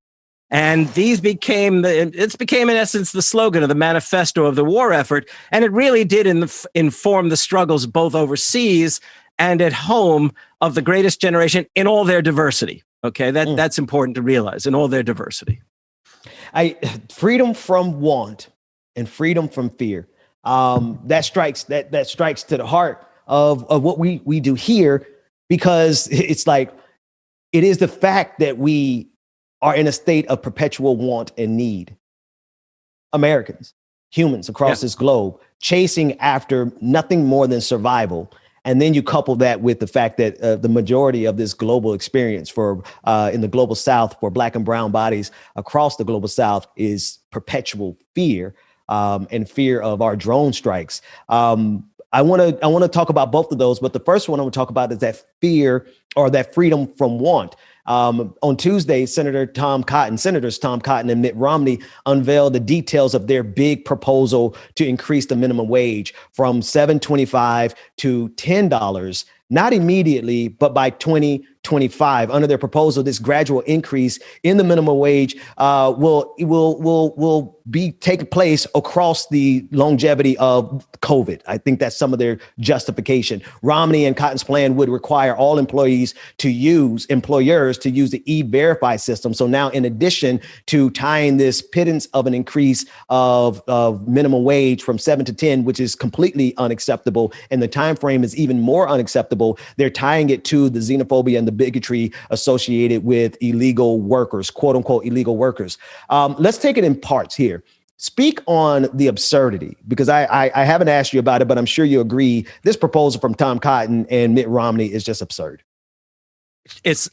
And these became in essence the slogan of the manifesto of the war effort, and it really did inform the struggles both overseas and at home of the greatest generation in all their diversity. Okay, that's important to realize, in all their diversity. Freedom from want and freedom from fear. That strikes to the heart of what we do here, because it's like It is the fact that we are in a state of perpetual want and need. Americans, humans across this globe, chasing after nothing more than survival. And then you couple that with the fact that the majority of this global experience for in the global South for Black and brown bodies across the global South is perpetual fear and fear of our drone strikes. I want to talk about both of those, but the first one I want to talk about is that fear or that freedom from want. On Tuesday, Senators Tom Cotton and Mitt Romney unveiled the details of their big proposal to increase the minimum wage from $7.25 to $10, not immediately, but by 2025. Under their proposal, this gradual increase in the minimum wage will be taking place across the longevity of COVID. I think that's some of their justification. Romney and Cotton's plan would require all employers to use the E-Verify system. So now, in addition to tying this pittance of an increase of minimum wage from 7 to 10, which is completely unacceptable, and the time frame is even more unacceptable, they're tying it to the xenophobia and the bigotry associated with illegal workers, quote unquote, illegal workers. Let's take it in parts here. Speak on the absurdity, because I haven't asked you about it, but I'm sure you agree. This proposal from Tom Cotton and Mitt Romney is just absurd. It's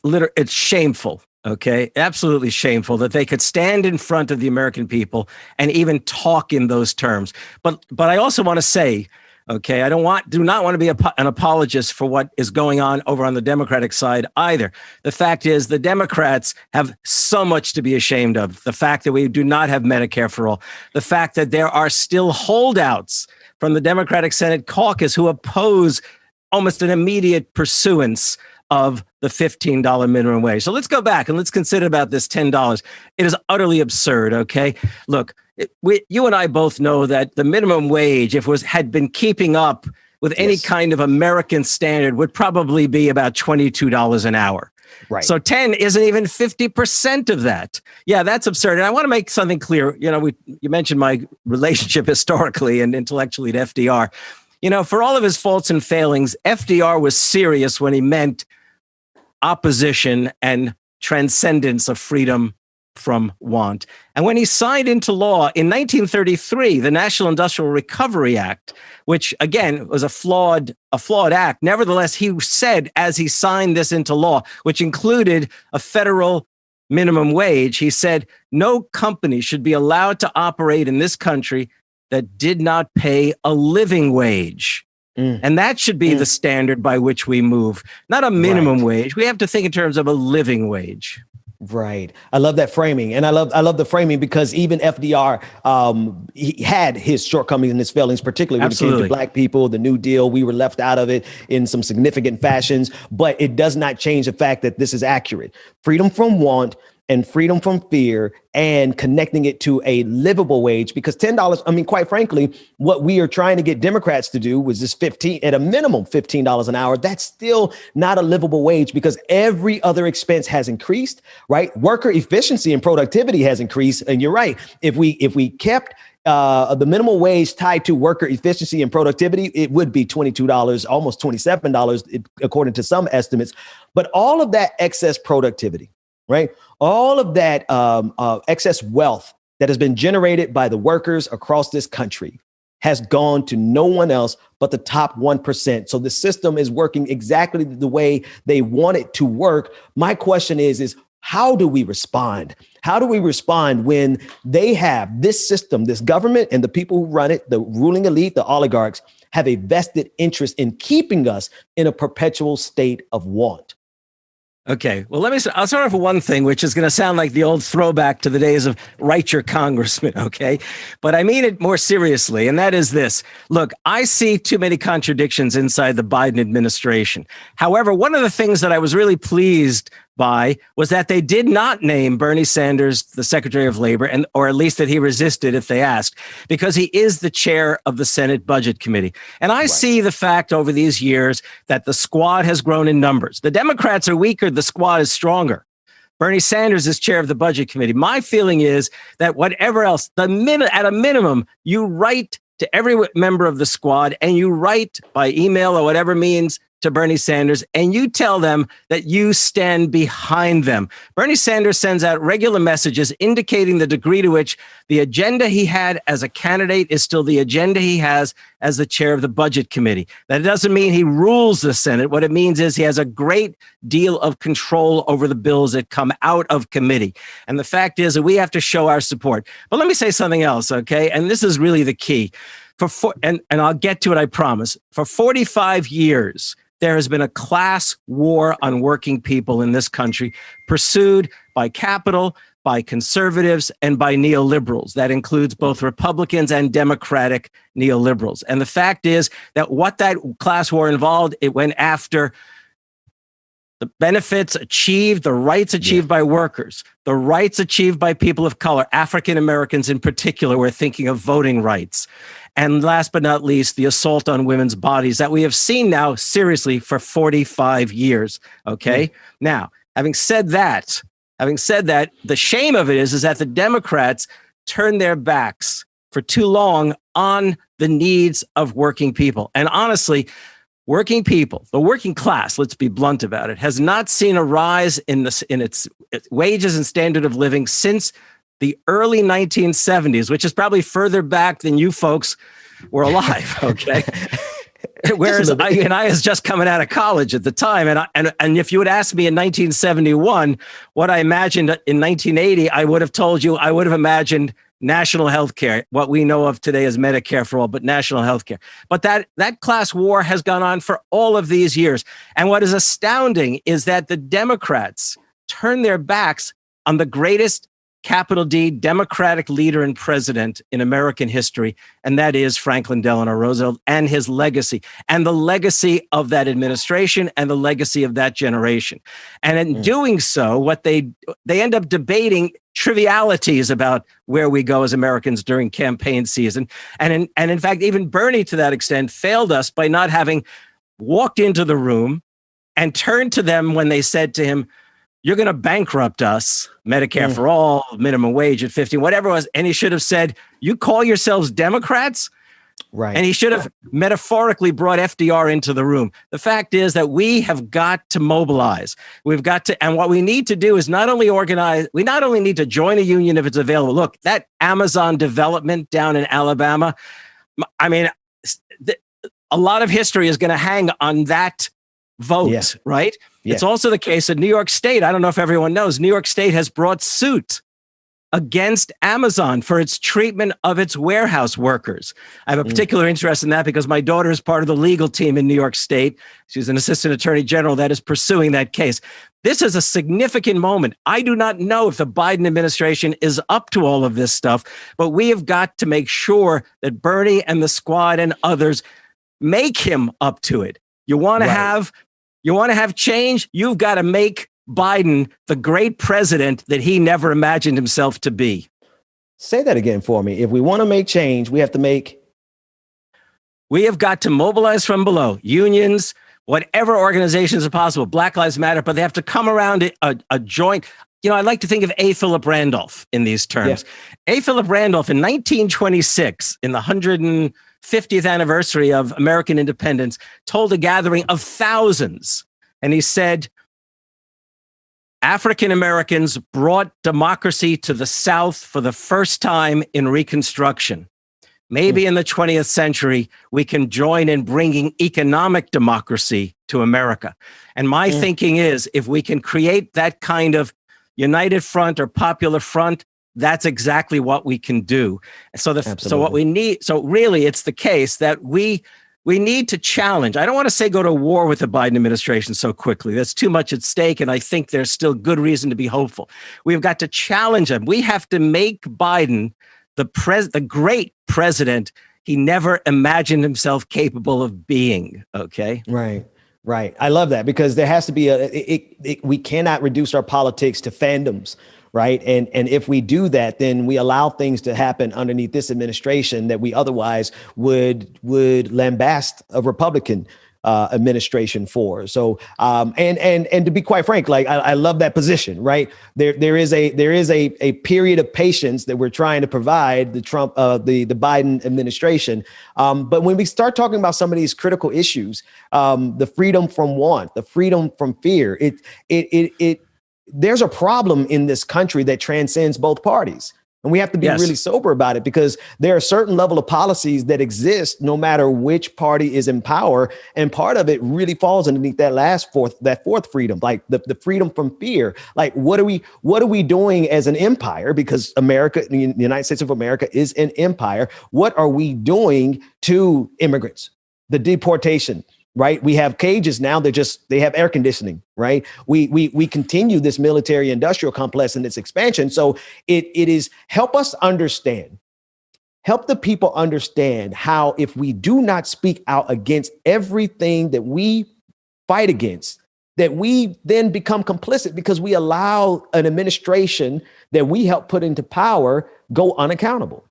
shameful. Okay, absolutely shameful that they could stand in front of the American people and even talk in those terms. But I also want to say, okay, I do not want to be an apologist for what is going on over on the Democratic side either. The fact is, the Democrats have so much to be ashamed of. The fact that we do not have Medicare for all. The fact that there are still holdouts from the Democratic Senate caucus who oppose almost an immediate pursuance of the $15 minimum wage. So let's go back and let's consider about this $10. It is utterly absurd, okay? Look, you and I both know that the minimum wage, if it had been keeping up with any kind of American standard, would probably be about $22 an hour. Right. So 10 isn't even 50% of that. Yeah, that's absurd. And I want to make something clear. You know, you mentioned my relationship historically and intellectually to FDR. You know, for all of his faults and failings, FDR was serious when he meant opposition and transcendence of freedom from want. And when he signed into law in 1933, the National Industrial Recovery Act, which again was a flawed act, nevertheless, he said as he signed this into law, which included a federal minimum wage, he said, no company should be allowed to operate in this country that did not pay a living wage. And that should be the standard by which we move, not a minimum wage. We have to think in terms of a living wage. Right. I love that framing. And I love the framing because even FDR, he had his shortcomings and his failings, particularly when it came to Black people, the New Deal. We were left out of it in some significant fashions, but it does not change the fact that this is accurate. Freedom from want and freedom from fear and connecting it to a livable wage, because $10, I mean, quite frankly, what we are trying to get Democrats to do was this at a minimum $15 an hour. That's still not a livable wage because every other expense has increased, right? Worker efficiency and productivity has increased. And you're right. If we kept the minimum wage tied to worker efficiency and productivity, it would be $22, almost $27, according to some estimates. But all of that excess productivity, right? All of that excess wealth that has been generated by the workers across this country has gone to no one else but the top 1%. So the system is working exactly the way they want it to work. My question is how do we respond? How do we respond when they have this system, this government and the people who run it, the ruling elite, the oligarchs, have a vested interest in keeping us in a perpetual state of want? Okay, well, I'll start off with one thing, which is going to sound like the old throwback to the days of write your congressman, okay? But I mean it more seriously, and that is this. Look, I see too many contradictions inside the Biden administration. However, one of the things that I was really pleased by was that they did not name Bernie Sanders the Secretary of Labor, or at least that he resisted if they asked, because he is the chair of the Senate Budget Committee. And I see the fact over these years that the squad has grown in numbers. The Democrats are weaker, the squad is stronger. Bernie Sanders is chair of the Budget Committee. My feeling is that whatever else, at a minimum, you write to every member of the squad and you write by email or whatever means to Bernie Sanders and you tell them that you stand behind them. Bernie Sanders sends out regular messages indicating the degree to which the agenda he had as a candidate is still the agenda he has as the chair of the Budget Committee. That doesn't mean he rules the Senate. What it means is he has a great deal of control over the bills that come out of committee. And the fact is that we have to show our support. But let me say something else, okay? And this is really the key. And I'll get to it, I promise. For 45 years, there has been a class war on working people in this country, pursued by capital, by conservatives, and by neoliberals. That includes both Republicans and Democratic neoliberals. And the fact is that what that class war involved, it went after the benefits achieved, the rights achieved by workers, the rights achieved by people of color, African Americans in particular, we're thinking of voting rights. And last but not least, the assault on women's bodies that we have seen now seriously for 45 years. Okay. Now, having said that, the shame of it is that the Democrats turned their backs for too long on the needs of working people. And honestly, working people, the working class, let's be blunt about it, has not seen a rise in its wages and standard of living since the early 1970s, which is probably further back than you folks were alive, okay? Whereas I was just coming out of college at the time. And if you would ask me in 1971 what I imagined in 1980, I would have told you, I would have imagined national health care, what we know of today as Medicare for all, but national health care. But that class war has gone on for all of these years. And what is astounding is that the Democrats turn their backs on the greatest capital D Democratic leader and president in American history, and that is Franklin Delano Roosevelt and his legacy, and the legacy of that administration and the legacy of that generation. And in doing so, what they end up debating trivialities about where we go as Americans during campaign season. And in fact, even Bernie, to that extent, failed us by not having walked into the room and turned to them when they said to him, "You're going to bankrupt us, Medicare for all, minimum wage at 50, whatever it was." And he should have said, "You call yourselves Democrats?" Right. And he should have metaphorically brought FDR into the room. The fact is that we have got to mobilize. We've got to, and what we need to do is not only organize, we not only need to join a union if it's available. Look, that Amazon development down in Alabama, I mean, a lot of history is going to hang on that vote, right? Yeah. It's also the case that New York State, I don't know if everyone knows, New York State has brought suit against Amazon for its treatment of its warehouse workers. I have a particular interest in that because my daughter is part of the legal team in New York State. She's an assistant attorney general that is pursuing that case. This is a significant moment. I do not know if the Biden administration is up to all of this stuff, but we have got to make sure that Bernie and the squad and others make him up to it. You want to have change? You've got to make Biden the great president that he never imagined himself to be. Say that again for me. If we want to make change, we have got to mobilize from below. Unions, whatever organizations are possible, Black Lives Matter, but they have to come around a joint. You know, I like to think of A. Philip Randolph in these terms. Yeah. A. Philip Randolph in 1926, in the 150th anniversary of American independence, told a gathering of thousands, and he said, African Americans brought democracy to the South for the first time in Reconstruction. Maybe in the 20th century, we can join in bringing economic democracy to America. And my thinking is, if we can create that kind of united front or popular front, that's exactly what we can do. So what we need, so really it's the case that we need to challenge. I don't want to say go to war with the Biden administration so quickly. There's too much at stake, and I think there's still good reason to be hopeful. We've got to challenge him. We have to make Biden the great president he never imagined himself capable of being. Okay? Right. I love that, because there has to be we cannot reduce our politics to fandoms. Right. And if we do that, then we allow things to happen underneath this administration that we otherwise would lambast a Republican administration for. So, and to be quite frank, like I love that position, right? There is a period of patience that we're trying to provide the Biden administration. But when we start talking about some of these critical issues, the freedom from want, the freedom from fear, there's a problem in this country that transcends both parties. And we have to be really sober about it, because there are a certain level of policies that exist no matter which party is in power. And part of it really falls underneath that fourth freedom, like the freedom from fear. Like, what are we doing as an empire? Because America, the United States of America, is an empire. What are we doing to immigrants? The deportation. Right. We have cages now. They have air conditioning. Right. We continue this military industrial complex and its expansion. So it is help the people understand how, if we do not speak out against everything that we fight against, that we then become complicit because we allow an administration that we help put into power go unaccountable.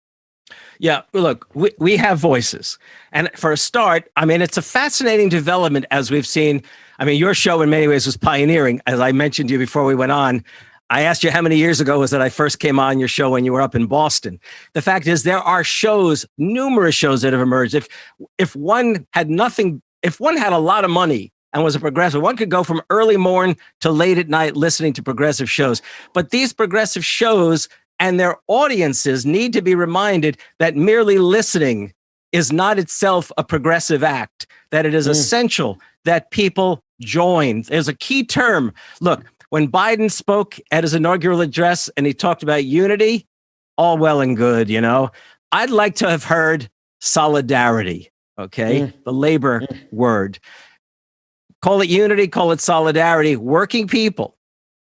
Yeah, look, we have voices. And for a start, I mean, it's a fascinating development, as we've seen. I mean, your show in many ways was pioneering. As I mentioned to you before we went on, I asked you how many years ago was that I first came on your show when you were up in Boston. The fact is, there are numerous shows that have emerged. If one had a lot of money and was a progressive, one could go from early morn to late at night listening to progressive shows. But these progressive shows and their audiences need to be reminded that merely listening is not itself a progressive act, that it is essential that people join. There's a key term. Look, when Biden spoke at his inaugural address and he talked about unity, all well and good, I'd like to have heard solidarity, okay? The labor word. Call it unity, call it solidarity. Working people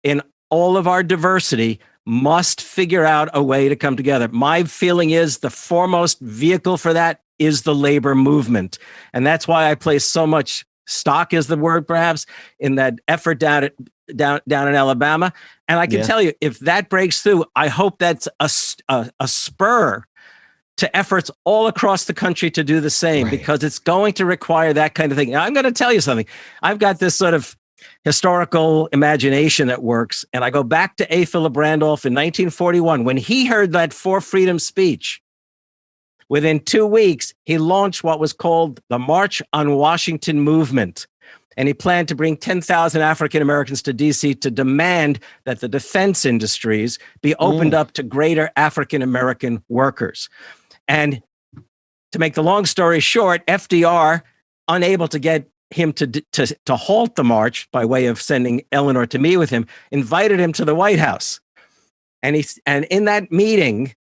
in all of our diversity must figure out a way to come together. My feeling is the foremost vehicle for that is the labor movement. And that's why I place so much stock, is the word perhaps, in that effort down in Alabama. And I can tell you, if that breaks through, I hope that's a spur to efforts all across the country to do the same, because it's going to require that kind of thing. Now, I'm going to tell you something. I've got this sort of historical imagination that works. And I go back to A. Philip Randolph in 1941, when he heard that For Freedom speech. Within 2 weeks, he launched what was called the March on Washington movement. And he planned to bring 10,000 African Americans to D.C. to demand that the defense industries be opened up to greater African American workers. And to make the long story short, FDR, unable to get him to halt the march by way of sending Eleanor to meet with him, invited him to the White House. And in that meeting,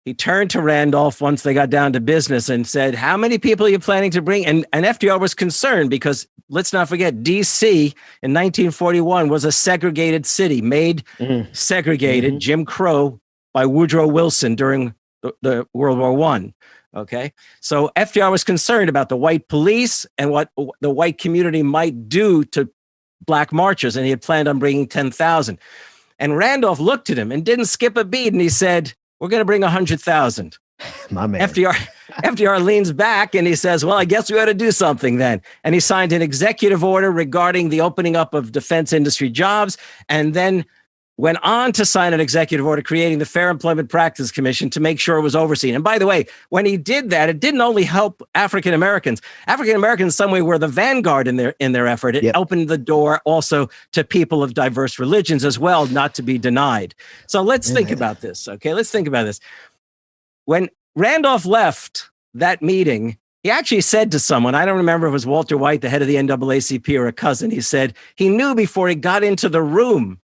he turned to Randolph once they got down to business and said, how many people are you planning to bring? And FDR was concerned because, let's not forget, D.C. in 1941 was a segregated city, made segregated, Jim Crow, by Woodrow Wilson during the World War I. Okay, so FDR was concerned about the white police and what the white community might do to black marchers, and he had planned on bringing 10,000. And Randolph looked at him and didn't skip a beat, and he said, we're going to bring 100,000. My man. FDR leans back and he says, well, I guess we ought to do something then. And he signed an executive order regarding the opening up of defense industry jobs, and then went on to sign an executive order creating the Fair Employment Practice Commission to make sure it was overseen. And by the way, when he did that, it didn't only help African Americans. African Americans, in some way, were the vanguard in their effort. It opened the door also to people of diverse religions as well, not to be denied. So let's think about this. Okay, let's think about this. When Randolph left that meeting, he actually said to someone, I don't remember if it was Walter White, the head of the NAACP, or a cousin, he said he knew before he got into the room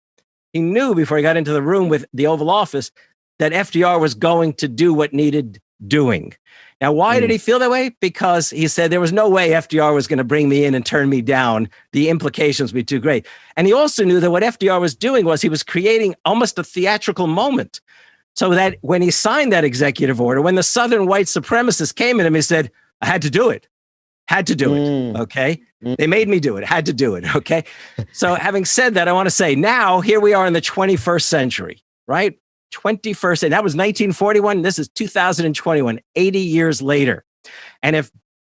with the Oval Office that FDR was going to do what needed doing. Now, why did he feel that way? Because he said there was no way FDR was going to bring me in and turn me down. The implications would be too great. And he also knew that what FDR was doing was he was creating almost a theatrical moment, so that when he signed that executive order, when the Southern white supremacists came at him, he said, I had to do it. Had to do it. Okay. They made me do it. Had to do it. Okay. So having said that, I want to say now here we are in the 21st century, right? 21st. And that was 1941. This is 2021, 80 years later. And if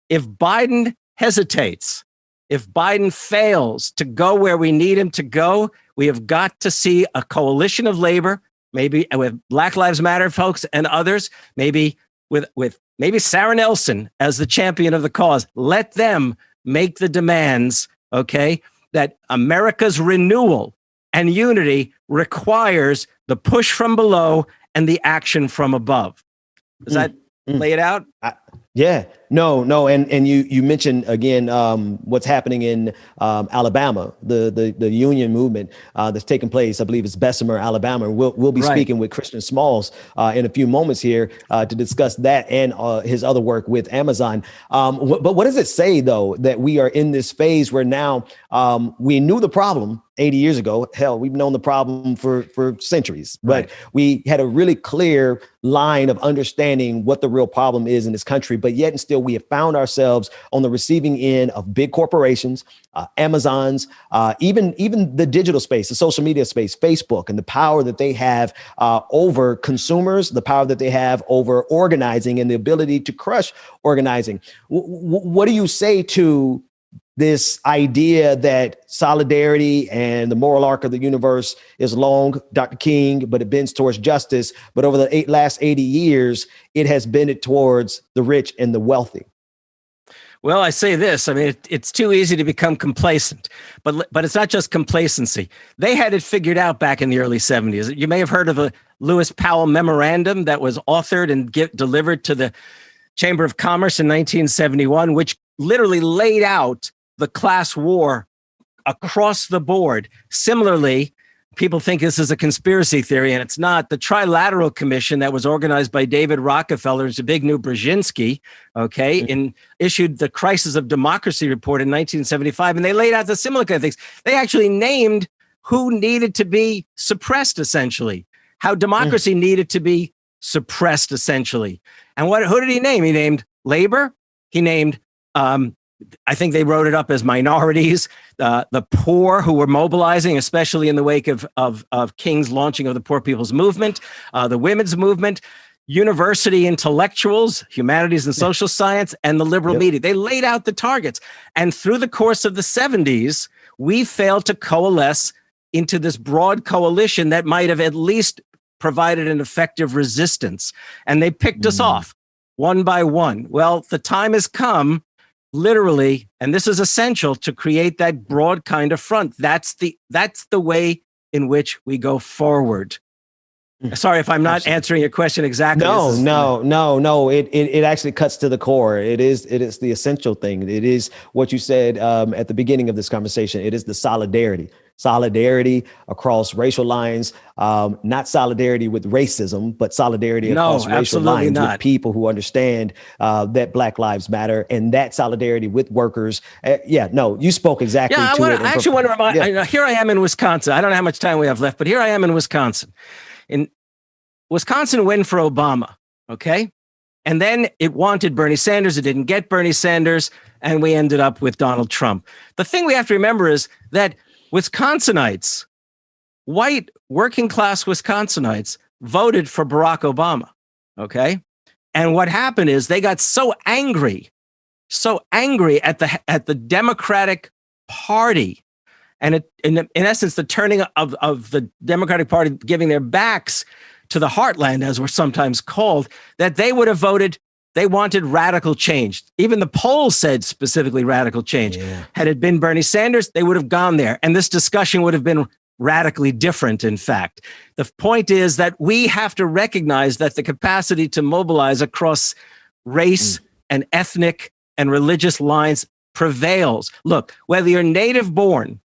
Biden hesitates, if Biden fails to go where we need him to go, we have got to see a coalition of labor, maybe with Black Lives Matter folks and others, maybe with maybe Sarah Nelson as the champion of the cause. Let them make the demands, okay, that America's renewal and unity requires the push from below and the action from above. Does that lay it out? Yeah, no. And you mentioned again, what's happening in Alabama, the union movement that's taking place. I believe it's Bessemer, Alabama. We'll be speaking with Christian Smalls in a few moments here to discuss that and his other work with Amazon. But what does it say, though, that we are in this phase where now we knew the problem 80 years ago? Hell, we've known the problem for centuries, but we had a really clear line of understanding what the real problem is in this country. But yet and still, we have found ourselves on the receiving end of big corporations, Amazons, even the digital space, the social media space, Facebook, and the power that they have over consumers, the power that they have over organizing and the ability to crush organizing. What do you say to this idea that solidarity and the moral arc of the universe is long, Dr. King, but it bends towards justice. But over the last 80 years, it has bended towards the rich and the wealthy? Well, I say this. I mean, it's too easy to become complacent, but it's not just complacency. They had it figured out back in the early 70s. You may have heard of a Lewis Powell memorandum that was authored and delivered to the Chamber of Commerce in 1971, which literally laid out the class war across the board. Similarly, people think this is a conspiracy theory, and it's not. The Trilateral Commission that was organized by David Rockefeller and Zbigniew Brzezinski, issued the Crisis of Democracy report in 1975, and they laid out the similar kind of things. They actually named who needed to be suppressed, essentially, how democracy needed to be suppressed, essentially. And who did he name? He named labor. He named I think they wrote it up as minorities, the poor who were mobilizing, especially in the wake of King's launching of the Poor People's Movement, the women's movement, university intellectuals, humanities and social science, and the liberal media. They laid out the targets. And through the course of the 70s, we failed to coalesce into this broad coalition that might have at least provided an effective resistance. And they picked us off one by one. Well, the time has come, literally, and this is essential, to create that broad kind of front. That's the way in which we go forward. Sorry if I'm not answering your question exactly. No. It actually cuts to the core. It is the essential thing. It is what you said at the beginning of this conversation. It is the solidarity across racial lines, not solidarity with racism, but solidarity across racial lines with people who understand that Black lives matter, and that solidarity with workers. You spoke exactly to it. I actually want to remind, here I am in Wisconsin. I don't know how much time we have left, but here I am in Wisconsin. In Wisconsin win for Obama, okay? And then it wanted Bernie Sanders. It didn't get Bernie Sanders, and we ended up with Donald Trump. The thing we have to remember is that Wisconsinites, white working class Wisconsinites, voted for Barack Obama, okay? And what happened is they got so angry at the Democratic Party, and in essence, the turning of the Democratic Party giving their backs to the heartland, as we're sometimes called, that they would have voted. They wanted radical change. Even the polls said specifically radical change. Had it been Bernie Sanders, they would have gone there. And this discussion would have been radically different, in fact. The point is that we have to recognize that the capacity to mobilize across race and ethnic and religious lines prevails. Look, whether you're native born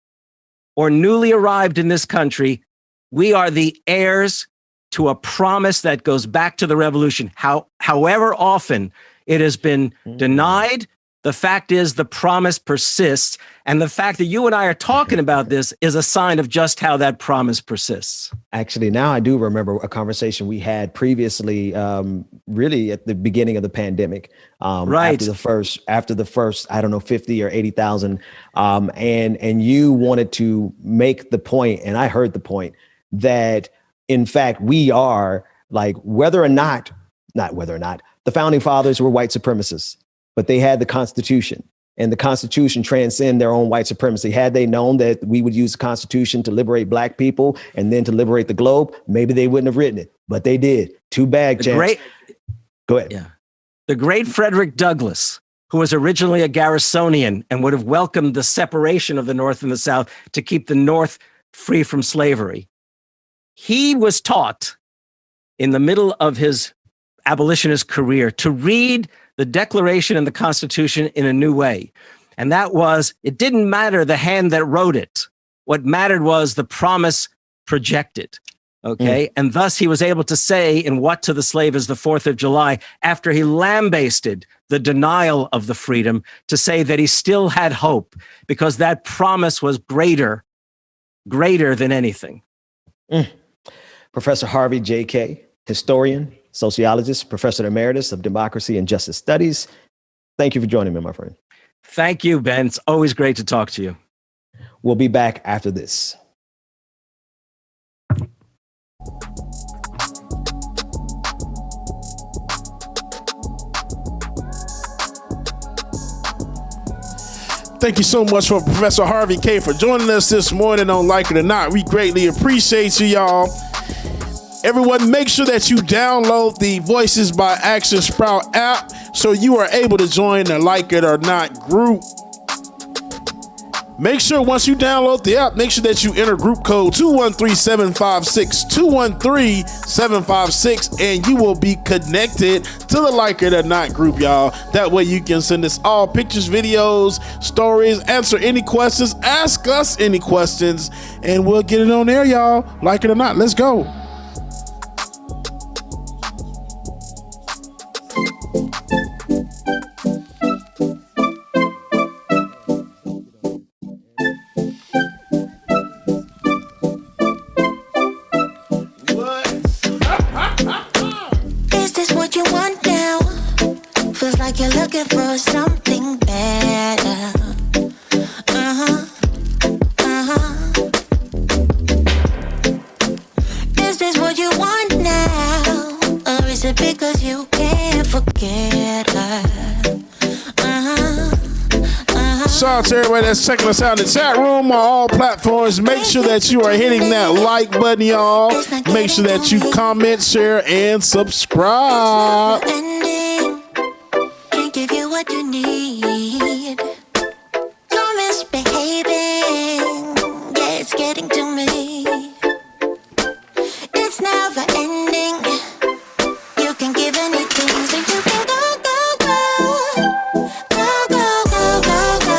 or newly arrived in this country, we are the heirs to a promise that goes back to the revolution. However often it has been denied, the fact is the promise persists. And the fact that you and I are talking about this is a sign of just how that promise persists. Actually, now I do remember a conversation we had previously, really at the beginning of the pandemic, after the first, I don't know, 50 or 80,000. And you wanted to make the point, and I heard the point, that in fact, we are like, whether or not the founding fathers were white supremacists, but they had the Constitution. and the Constitution transcend their own white supremacy. Had they known that we would use the Constitution to liberate black people and then to liberate the globe, maybe they wouldn't have written it, but they did. Too bad, Chance. Go ahead. Yeah. The great Frederick Douglass, who was originally a Garrisonian and would have welcomed the separation of the North and the South to keep the North free from slavery. He was taught in the middle of his abolitionist career to read the Declaration and the Constitution in a new way. And that was, it didn't matter the hand that wrote it. What mattered was the promise projected. Okay. And thus he was able to say in What to the Slave is the 4th of July, after he lambasted the denial of the freedom, to say that he still had hope because that promise was greater than anything. Professor Harvey J. Kaye, historian, sociologist, professor emeritus of democracy and justice studies. Thank you for joining me, my friend. Thank you, Ben. It's always great to talk to you. We'll be back after this. Thank you so much for Professor Harvey Kaye for joining us this morning on Like It or Not. We greatly appreciate you, y'all. Everyone, make sure that you download the Voices by Action Sprout app so you are able to join the Like It or Not group. Make sure once you download the app, make sure that you enter group code 213-756-213-756 and you will be connected to the Like It or Not group, y'all. That way you can send us all pictures, videos, stories, answer any questions, ask us any questions, and we'll get it on there, y'all. Like it or not, let's go. You're looking for something better. Is this what you want now? Or is it because you can't forget her? Shout out to everybody that's checking us out in the chat room on all platforms. Make sure that you are hitting that like button, y'all. Make sure that you comment, share, and subscribe. Give you what you need. You're misbehaving. Yeah, it's getting to me. It's never ending. You can give anything, so you can go, go, go. Go, go, go, go, go.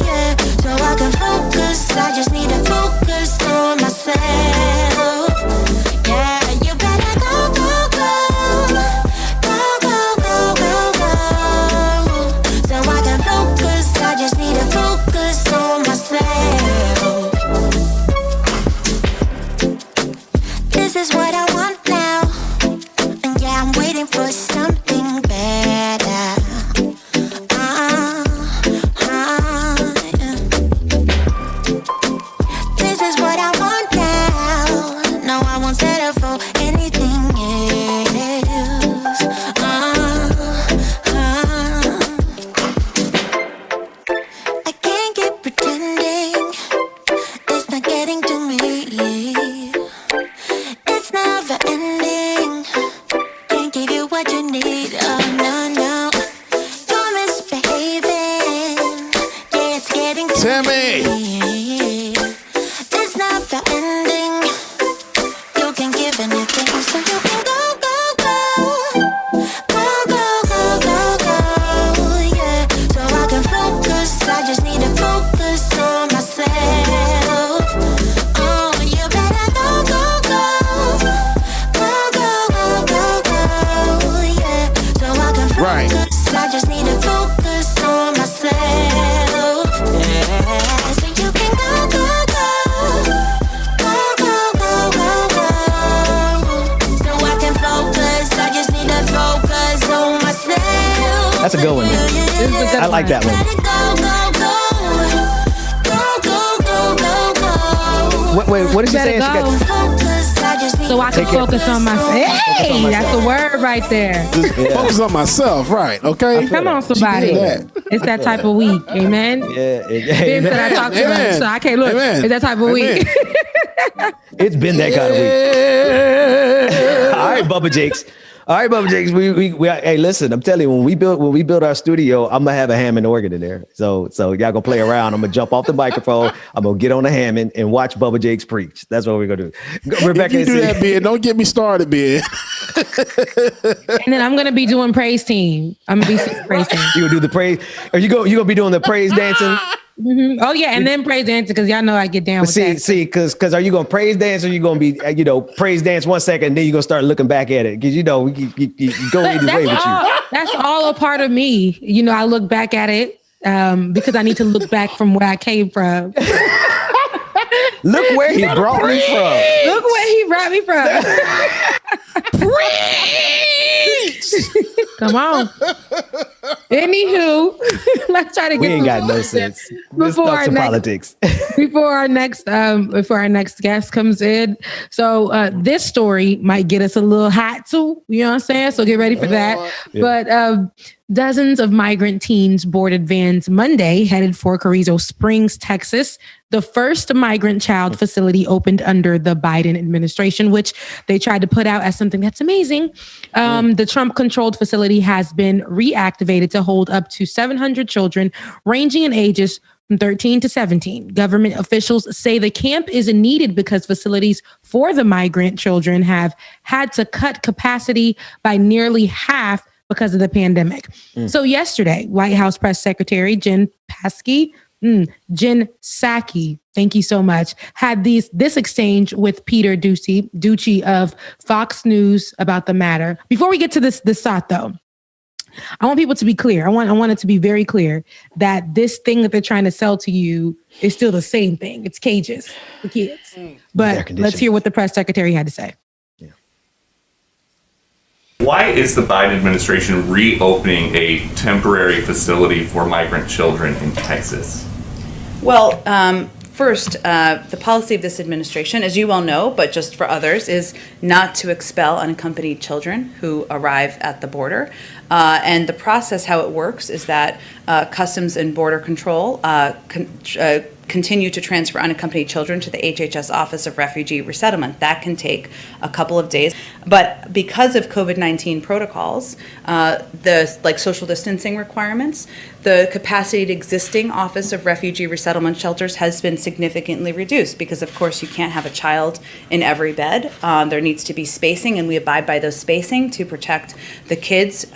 Yeah, so I can focus. I just need to focus on myself. Yeah, you better go, go, go. Go, go, go, go, go. So I can focus, I just need to focus on myself. This is what I want now. And yeah, I'm waiting for something better. This is what I want now. No, I won't settle for anything else. I can't keep pretending. It's not getting to me. It's never ending. Can't give you what you need. Oh no, no. You're misbehaving. Yeah, it's getting to Tammy. me. It's never ending. You can give anything, so you can go, go, go. Go, go, go, go, go. Yeah, so I can focus. I just need to focus on myself. Oh, you better go, go, go. Go, go, go, go, go. Yeah, so I can focus. Right. I just need to focus on myself. Yeah, so you can go, go, go. Go, go, go, go, go. So I can focus. I just need to focus on myself. That's a good one. I like that one. Wait, what did she say? Better go. Focus, I so I can focus on myself. Hey, that's a word right there. Just focus on myself, right? Okay. Come on, somebody. It's that type of week. Amen. Yeah. Ben said I talk too much, so I can't look. It's that type of week. It's been that kind of week. All right, Bubba Jakes. We hey, listen, I'm telling you, when we build our studio, I'm gonna have a Hammond organ in there. So y'all gonna play around. I'm gonna jump off the microphone. I'm gonna get on the Hammond and watch Bubba Jakes preach. That's what we're gonna do. Rebecca, if you do that, Ben, don't get me started, Ben. And then I'm gonna be doing praise team. I'm gonna be praise team. You gonna do the praise? Are you gonna be doing the praise dancing? Mm-hmm. Oh yeah, and then praise dancing because y'all know I get down with that. Because are you gonna praise dance or you gonna be praise dance 1 second and then you gonna start looking back at it because you go either way with you. That's all a part of me. I look back at it because I need to look back from where I came from. Look where he brought me from. Look where he brought me from. Come on. Anywho, let's try to get. We ain't got no sense. Before our next guest comes in. So this story might get us a little hot too. You know what I'm saying? So get ready for that. Yeah. But dozens of migrant teens boarded vans Monday headed for Carrizo Springs, Texas. The first migrant child facility opened under the Biden administration, which they tried to put out as something that's amazing. The Trump-controlled facility has been reactivated to hold up to 700 children ranging in ages from 13 to 17. Government officials say the camp is needed because facilities for the migrant children have had to cut capacity by nearly half because of the pandemic. So yesterday, White House Press Secretary Jen Psaki, thank you so much, had this exchange with Peter Ducey of Fox News about the matter. Before we get to this thought, though, I want people to be clear. I want it to be very clear that this thing that they're trying to sell to you is still the same thing. It's cages for kids. But let's hear what the press secretary had to say. Why is the Biden administration reopening a temporary facility for migrant children in Texas? Well, first, the policy of this administration, as you well know, but just for others, is not to expel unaccompanied children who arrive at the border. And the process, how it works, is that Customs and Border Control continue to transfer unaccompanied children to the HHS Office of Refugee Resettlement. That can take a couple of days. But because of COVID-19 protocols, the social distancing requirements, the capacity at existing Office of Refugee Resettlement shelters has been significantly reduced because, of course, you can't have a child in every bed. There needs to be spacing, and we abide by those spacing to protect the kids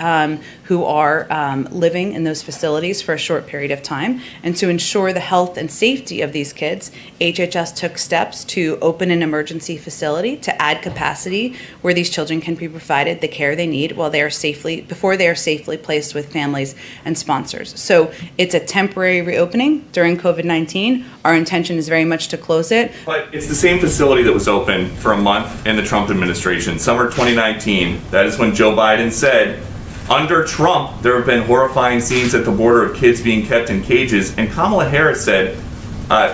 who are living in those facilities for a short period of time. And to ensure the health and safety of these kids, HHS took steps to open an emergency facility to add capacity where these children can be provided the care they need before they are safely placed with families and sponsors. So it's a temporary reopening during COVID-19. Our intention is very much to close it. But it's the same facility that was open for a month in the Trump administration. Summer 2019, that is when Joe Biden said, under Trump, there have been horrifying scenes at the border of kids being kept in cages. And Kamala Harris said,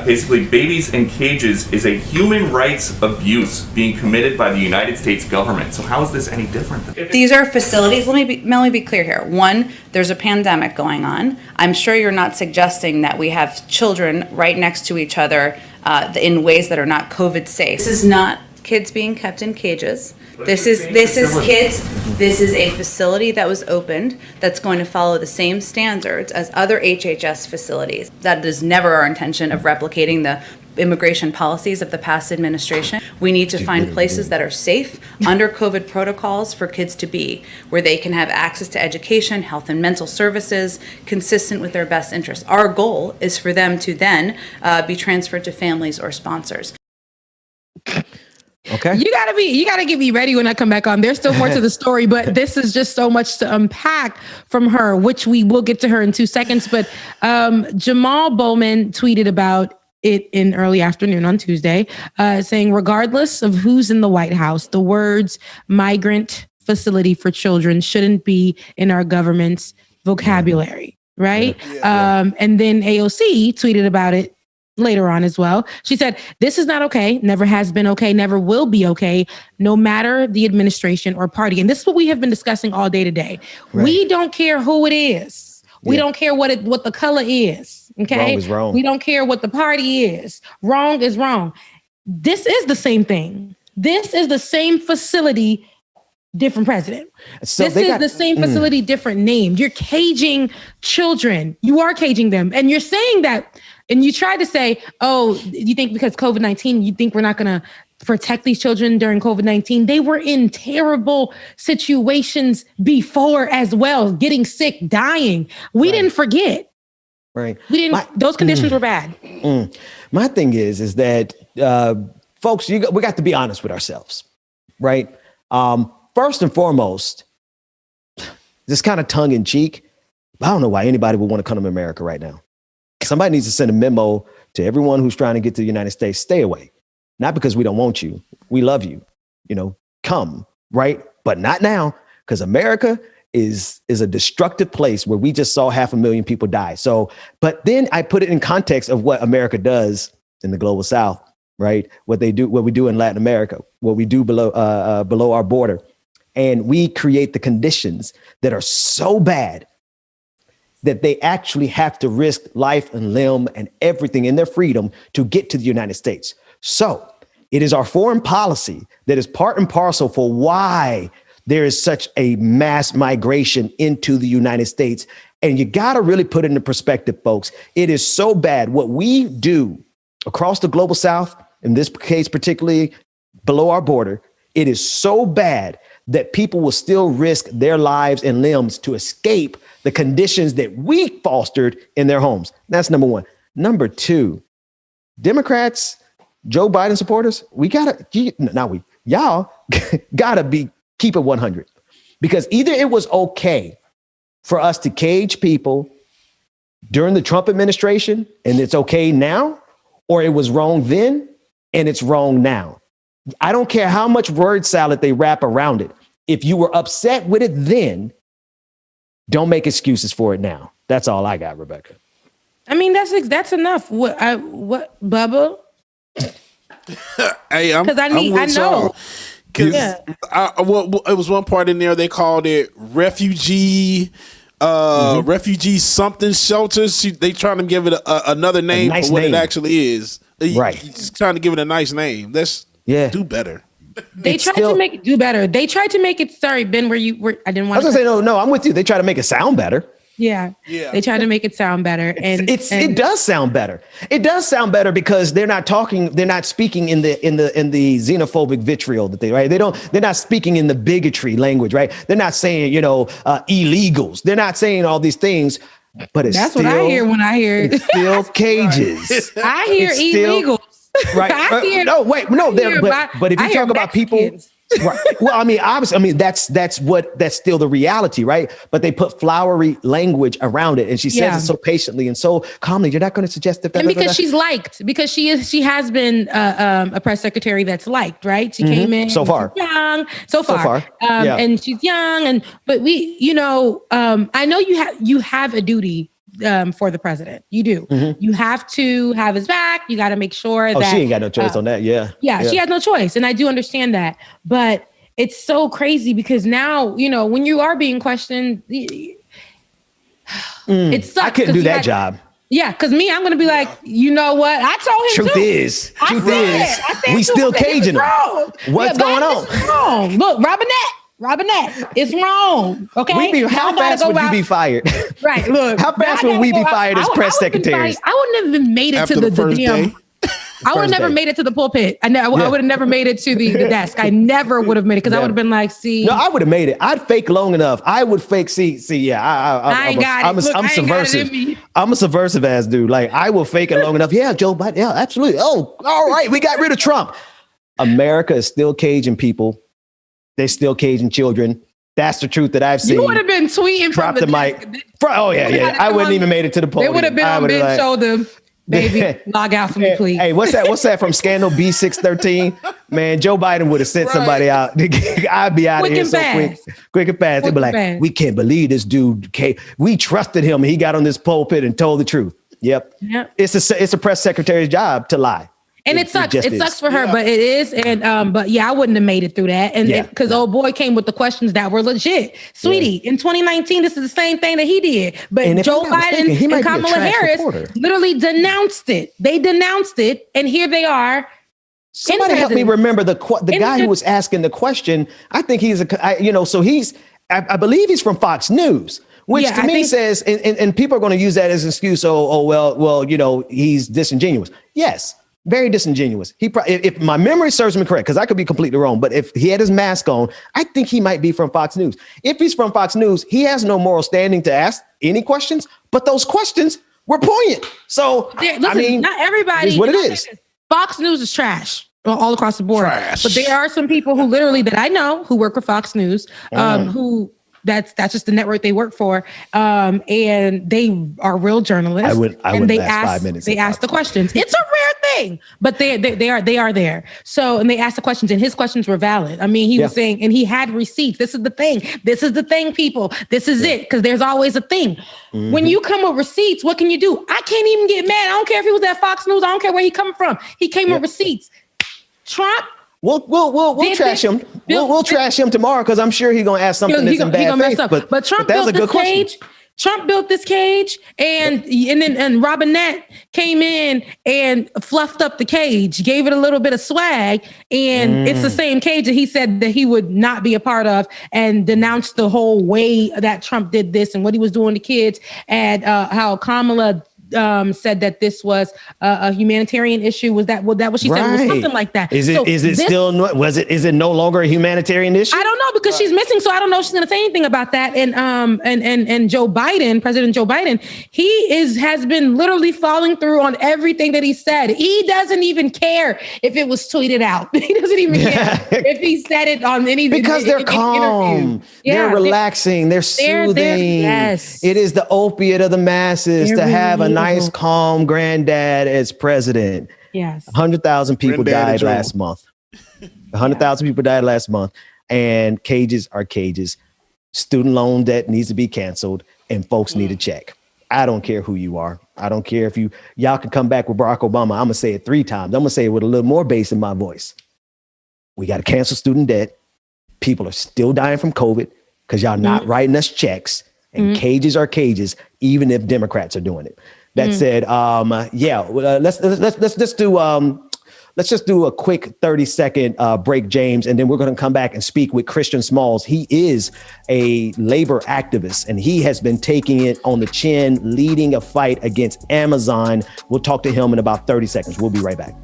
basically, babies in cages is a human rights abuse being committed by the United States government. So how is this any different? These are facilities. Let me be clear here. One, there's a pandemic going on. I'm sure you're not suggesting that we have children right next to each other in ways that are not COVID safe. This is not kids being kept in cages. This is kids. This is a facility that was opened that's going to follow the same standards as other HHS facilities. That is never our intention of replicating the immigration policies of the past administration. We need to find places that are safe under COVID protocols for kids to be, where they can have access to education, health and mental services, consistent with their best interests. Our goal is for them to then be transferred to families or sponsors. Okay. You gotta get me ready when I come back on. There's still more to the story, but this is just so much to unpack from her, which we will get to her in 2 seconds. But Jamal Bowman tweeted about it in early afternoon on Tuesday, saying, regardless of who's in the White House, the words migrant facility for children shouldn't be in our government's vocabulary, right? And then AOC tweeted about it later on as well. She said, this is not okay, never has been okay, never will be okay, no matter the administration or party. And this is what we have been discussing all day today. Right. We don't care who it is. We don't care what the color is. Okay. Wrong is wrong. We don't care what the party is. Wrong is wrong. This is the same thing. This is the same facility, different president. So this is the same facility, different name. You're caging children. You are caging them. And you're saying that, and you try to say, oh, you think because COVID-19, you think we're not going to protect these children during COVID-19? They were in terrible situations before as well, getting sick, dying. We didn't forget. Right. We didn't. Those conditions were bad. My thing is that folks, we got to be honest with ourselves, right? First and foremost, this kind of tongue in cheek. I don't know why anybody would want to come to America right now. Somebody needs to send a memo to everyone who's trying to get to the United States. Stay away. Not because we don't want you. We love you. Come, right? But not now, because America is a destructive place where we just saw 500,000 people die. So, but then I put it in context of what America does in the global South, right? What we do in Latin America, what we do below our border. And we create the conditions that are so bad that they actually have to risk life and limb and everything in their freedom to get to the United States. So it is our foreign policy that is part and parcel for why there is such a mass migration into the United States. And you got to really put it into perspective, folks. It is so bad. What we do across the global South, in this case, particularly below our border, it is so bad that people will still risk their lives and limbs to escape the conditions that we fostered in their homes. That's number one. Number two, Democrats, Joe Biden supporters, y'all gotta keep it 100, because either it was okay for us to cage people during the Trump administration and it's okay now, or it was wrong then and it's wrong now. I don't care how much word salad they wrap around it. If you were upset with it then, don't make excuses for it now. That's all I got, Rebecca. I mean, that's enough. What, Bubba? Hey, I know. Because it was one part in there they called it refugee something shelters. They trying to give it another name for what it actually is. Right. Just trying to give it a nice name. Do better. They tried to make it do better. They tried to make it. Sorry, Ben, I didn't want to say no. I'm with you. They try to make it sound better. Yeah. They try to make it sound better, and it does sound better. It does sound better because they're not speaking in the xenophobic vitriol that they're not speaking in the bigotry language, right? They're not saying illegals. They're not saying all these things. But that's what I hear when I hear it. It's still cages. I hear illegals. Right. But if you talk about people, right. Well, I mean, obviously, that's still the reality, right? But they put flowery language around it, and she says it so patiently and so calmly. You're not going to suggest that. And because she's liked, because she has been a press secretary that's liked, right? She came in so far, young, and she's young, but I know you have a duty. For the president, you do. You have to have his back. You got to make sure that she ain't got no choice on that. Yeah, she has no choice, and I do understand that. But it's so crazy because now when you are being questioned, it sucks. I couldn't do that job. Yeah, because I'm going to be like, you know what? I told him. Truth is, we still caging him. What's going on? Wrong. Look, Robinette, it's wrong. Okay. How fast would you be fired? Right. Look. How fast would we be fired as press secretaries? I would never have made it to the damn. I would have never made it to the pulpit. I would have never made it to the desk. I never would have made it because I would have been like, see. No, I would have made it. I'd fake long enough. I would fake. I'm subversive. I'm a subversive ass dude. Like I will fake it long enough. Yeah, Joe Biden. Yeah, absolutely. Oh, all right. We got rid of Trump. America is still caging people. They're still caging children. That's the truth that I've seen. You would have been tweeting from the mic. I wouldn't even made it to the podium. They would have been on Ben's shoulder. Baby, log out for me, please. Hey, what's that from Scandal B613? Man, Joe Biden would have sent somebody out. I'd be out of here so quick and fast. They'd be like, we can't believe this dude. We trusted him. He got on this pulpit and told the truth. Yep. It's a press secretary's job to lie. And it sucks. It sucks for her, but it is. And but yeah, I wouldn't have made it through that. And because old boy came with the questions that were legit. Sweetie, in 2019, this is the same thing that he did. But Joe Biden and Kamala Harris literally denounced it. They denounced it, and here they are. Somebody help me remember the guy who was asking the question. I think he's I believe he's from Fox News. Which to me says, and people are going to use that as an excuse. Well, he's disingenuous. Yes. Very disingenuous. If my memory serves me correct, because I could be completely wrong, but if he had his mask on, I think he might be from Fox News. If he's from Fox News, he has no moral standing to ask any questions, but those questions were poignant. So, listen, not everybody is what it is. Fox News is trash all across the board. Trash. But there are some people who literally that I know who work for Fox News, who that's just the network they work for, and they are real journalists. They ask the questions. It's a rare thing, but they are there. So and they ask the questions, and his questions were valid. I mean, he was saying, and he had receipts. This is the thing. This is the thing, people. This is it, because there's always a thing. Mm-hmm. When you come with receipts, what can you do? I can't even get mad. I don't care if he was at Fox News. I don't care where he coming from. He came with receipts. Trump. We'll trash him. We'll trash him tomorrow because I'm sure he's gonna ask something that's in bad faith. But Trump built this cage. Trump built this cage, and Robinette came in and fluffed up the cage, gave it a little bit of swag, and it's the same cage that he said that he would not be a part of, and denounced the whole way that Trump did this and what he was doing to kids, and how Kamala said that this was a humanitarian issue. Was that what she said? It was something like that. Is it no longer a humanitarian issue? I don't know, because she's missing, so I don't know if she's going to say anything about that. And Joe Biden, President Joe Biden, has been literally following through on everything that he said. He doesn't even care if it was tweeted out. He doesn't even care if he said it on any because they're calm, they're relaxing, they're soothing. Yes, it is the opiate of the masses to have a nice, calm granddad as president. Yes. 100,000 people died last month. 100,000 people died last month. And cages are cages. Student loan debt needs to be canceled, and folks need a check. I don't care who you are. I don't care if y'all can come back with Barack Obama. I'm going to say it 3 times. I'm going to say it with a little more bass in my voice. We got to cancel student debt. People are still dying from COVID because y'all not writing us checks. And cages are cages, even if Democrats are doing it. That said, let's just do a quick 30-second break, James, and then we're going to come back and speak with Christian Smalls. He is a labor activist, and he has been taking it on the chin, leading a fight against Amazon. We'll talk to him in about 30 seconds. We'll be right back.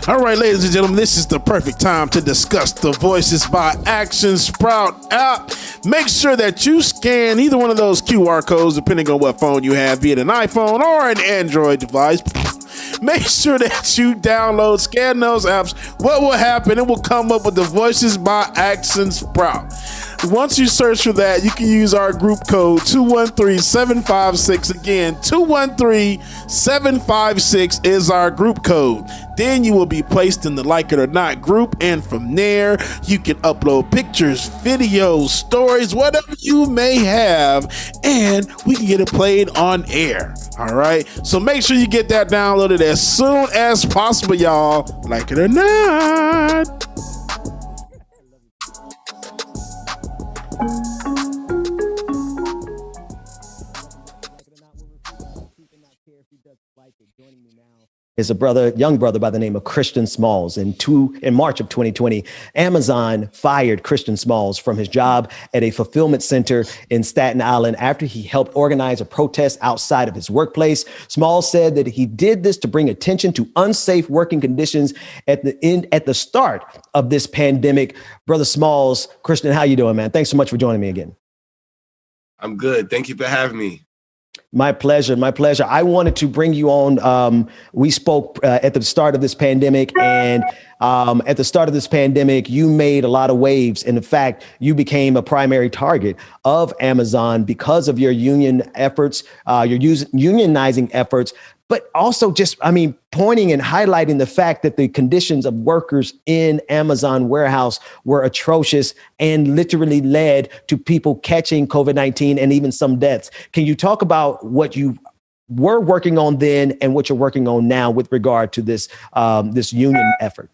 All right, ladies and gentlemen, this is the perfect time to discuss the Voices by Action Sprout app. Make sure that you scan either one of those QR codes, depending on what phone you have, be it an iPhone or an Android device. Make sure that you scan those apps. What will happen? It will come up with the Voices by Action Sprout. Once you search for that, you can use our group code 213-756. Again, 213-756 is our group code. Then you will be placed in the Like It or Not group, and from there, you can upload pictures, videos, stories, whatever you may have, and we can get it played on air. All right? So make sure you get that downloaded as soon as possible, y'all. Like it or not. Is a young brother by the name of Christian Smalls. In March of 2020, Amazon fired Christian Smalls from his job at a fulfillment center in Staten Island after he helped organize a protest outside of his workplace. Smalls said that he did this to bring attention to unsafe working conditions at the start of this pandemic. Brother Smalls, Christian, how you doing, man? Thanks so much for joining me again. I'm good. Thank you for having me. My pleasure. My pleasure. I wanted to bring you on. We spoke at the start of this pandemic, and at the start of this pandemic, you made a lot of waves. And in fact, you became a primary target of Amazon because of your union efforts, your unionizing efforts, but also just, pointing and highlighting the fact that the conditions of workers in Amazon warehouse were atrocious and literally led to people catching COVID-19 and even some deaths. Can you talk about what you were working on then and what you're working on now with regard to this this union effort?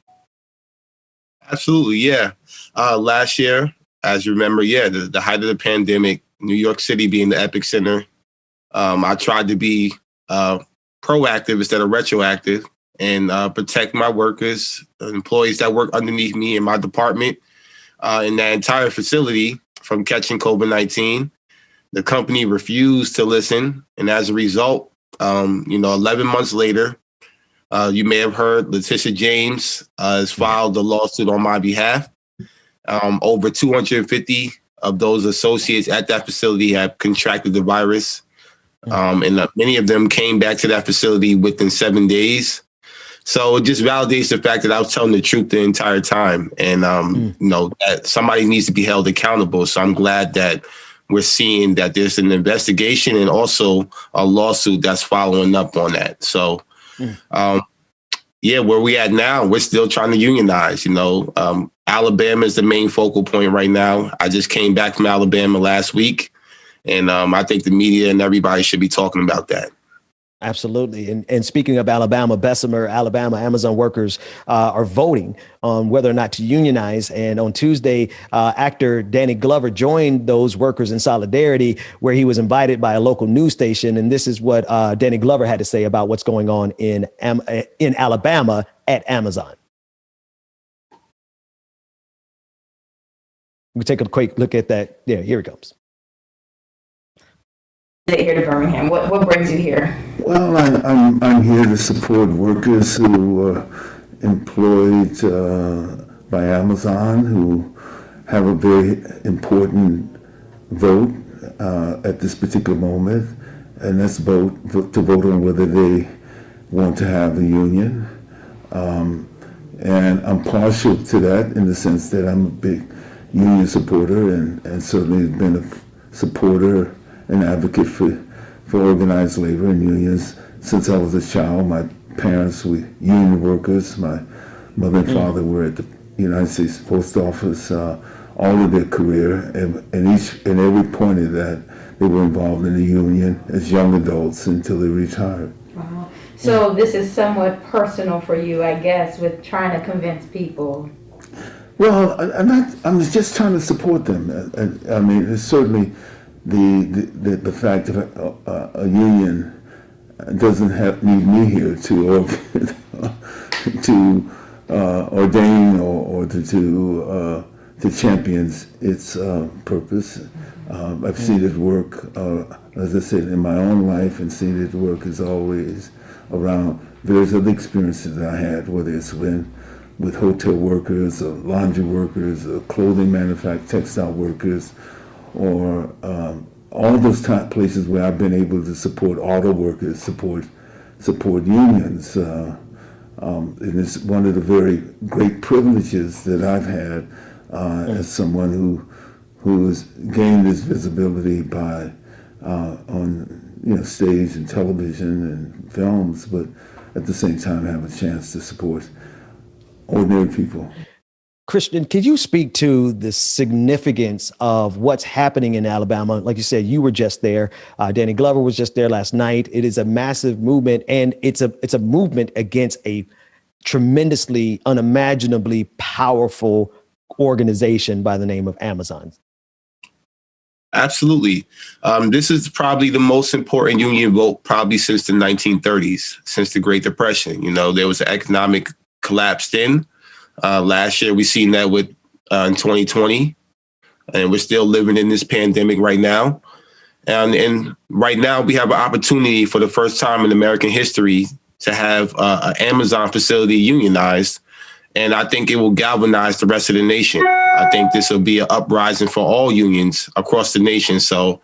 Absolutely, yeah. Last year, as you remember, the height of the pandemic, New York City being the epicenter, I tried to be proactive instead of retroactive and protect my workers, employees that work underneath me in my department, in that entire facility from catching COVID-19. The company refused to listen. And as a result, 11 months later, you may have heard Letitia James has filed a lawsuit on my behalf. Over 250 of those associates at that facility have contracted the virus. And many of them came back to that facility within 7 days. So it just validates the fact that I was telling the truth the entire time. And, that somebody needs to be held accountable. So I'm glad that we're seeing that there's an investigation and also a lawsuit that's following up on that. So, where we at now, we're still trying to unionize. Alabama is the main focal point right now. I just came back from Alabama last week. And I think the media and everybody should be talking about that. Absolutely. And speaking of Alabama, Bessemer, Alabama, Amazon workers are voting on whether or not to unionize. And on Tuesday, actor Danny Glover joined those workers in solidarity, where he was invited by a local news station. And this is what Danny Glover had to say about what's going on in Alabama at Amazon. We take a quick look at that. Yeah, here it comes. Here to Birmingham. What brings you here? Well, I'm here to support workers who are employed by Amazon, who have a very important vote at this particular moment, and that's to vote on whether they want to have a union. And I'm partial to that in the sense that I'm a big union supporter and certainly been a supporter and advocate for organized labor and unions since I was a child. My parents were union workers. My mother and father were at the United States Post Office all of their career, and each and every point of that, they were involved in the union as young adults until they retired. Wow. So this is somewhat personal for you, I guess, with trying to convince people. Well, I'm just trying to support them. It's certainly the fact that a union doesn't need me here to ordain or to champion its purpose. I've seen it work, as I said, in my own life, and seen it work as always around various other experiences that I had, whether it's been with hotel workers or laundry workers or clothing manufacturers, textile workers, or all those places where I've been able to support auto workers, support unions. And it's one of the very great privileges that I've had as someone who has gained this visibility by on stage and television and films, but at the same time have a chance to support ordinary people. Christian, could you speak to the significance of what's happening in Alabama? Like you said, you were just there. Danny Glover was just there last night. It is a massive movement, and it's a movement against a tremendously, unimaginably powerful organization by the name of Amazon. Absolutely. This is probably the most important union vote probably since the 1930s, since the Great Depression. There was an economic collapse then. Last year, we seen that with in 2020, and we're still living in this pandemic right now. And right now, we have an opportunity for the first time in American history to have an Amazon facility unionized. And I think it will galvanize the rest of the nation. I think this will be an uprising for all unions across the nation. So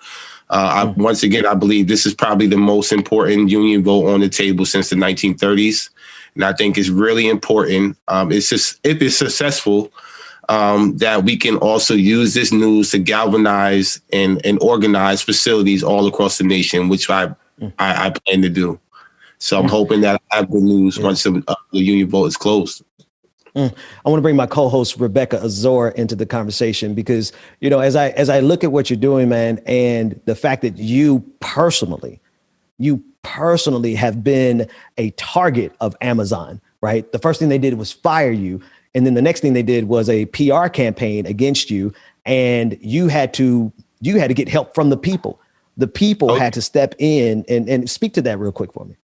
once again, I believe this is probably the most important union vote on the table since the 1930s. And I think it's really important. It's just, if it's successful, that we can also use this news to galvanize and organize facilities all across the nation, which I plan to do. So I'm hoping that I have good news once the union vote is closed. I want to bring my co-host Rebecca Azor into the conversation because, you know, as I look at what you're doing, man, and the fact that you personally have been a target of Amazon, right? The first thing they did was fire you. And then the next thing they did was a PR campaign against you. And you had to get help from the people. The people had to step in and speak to that real quick for me.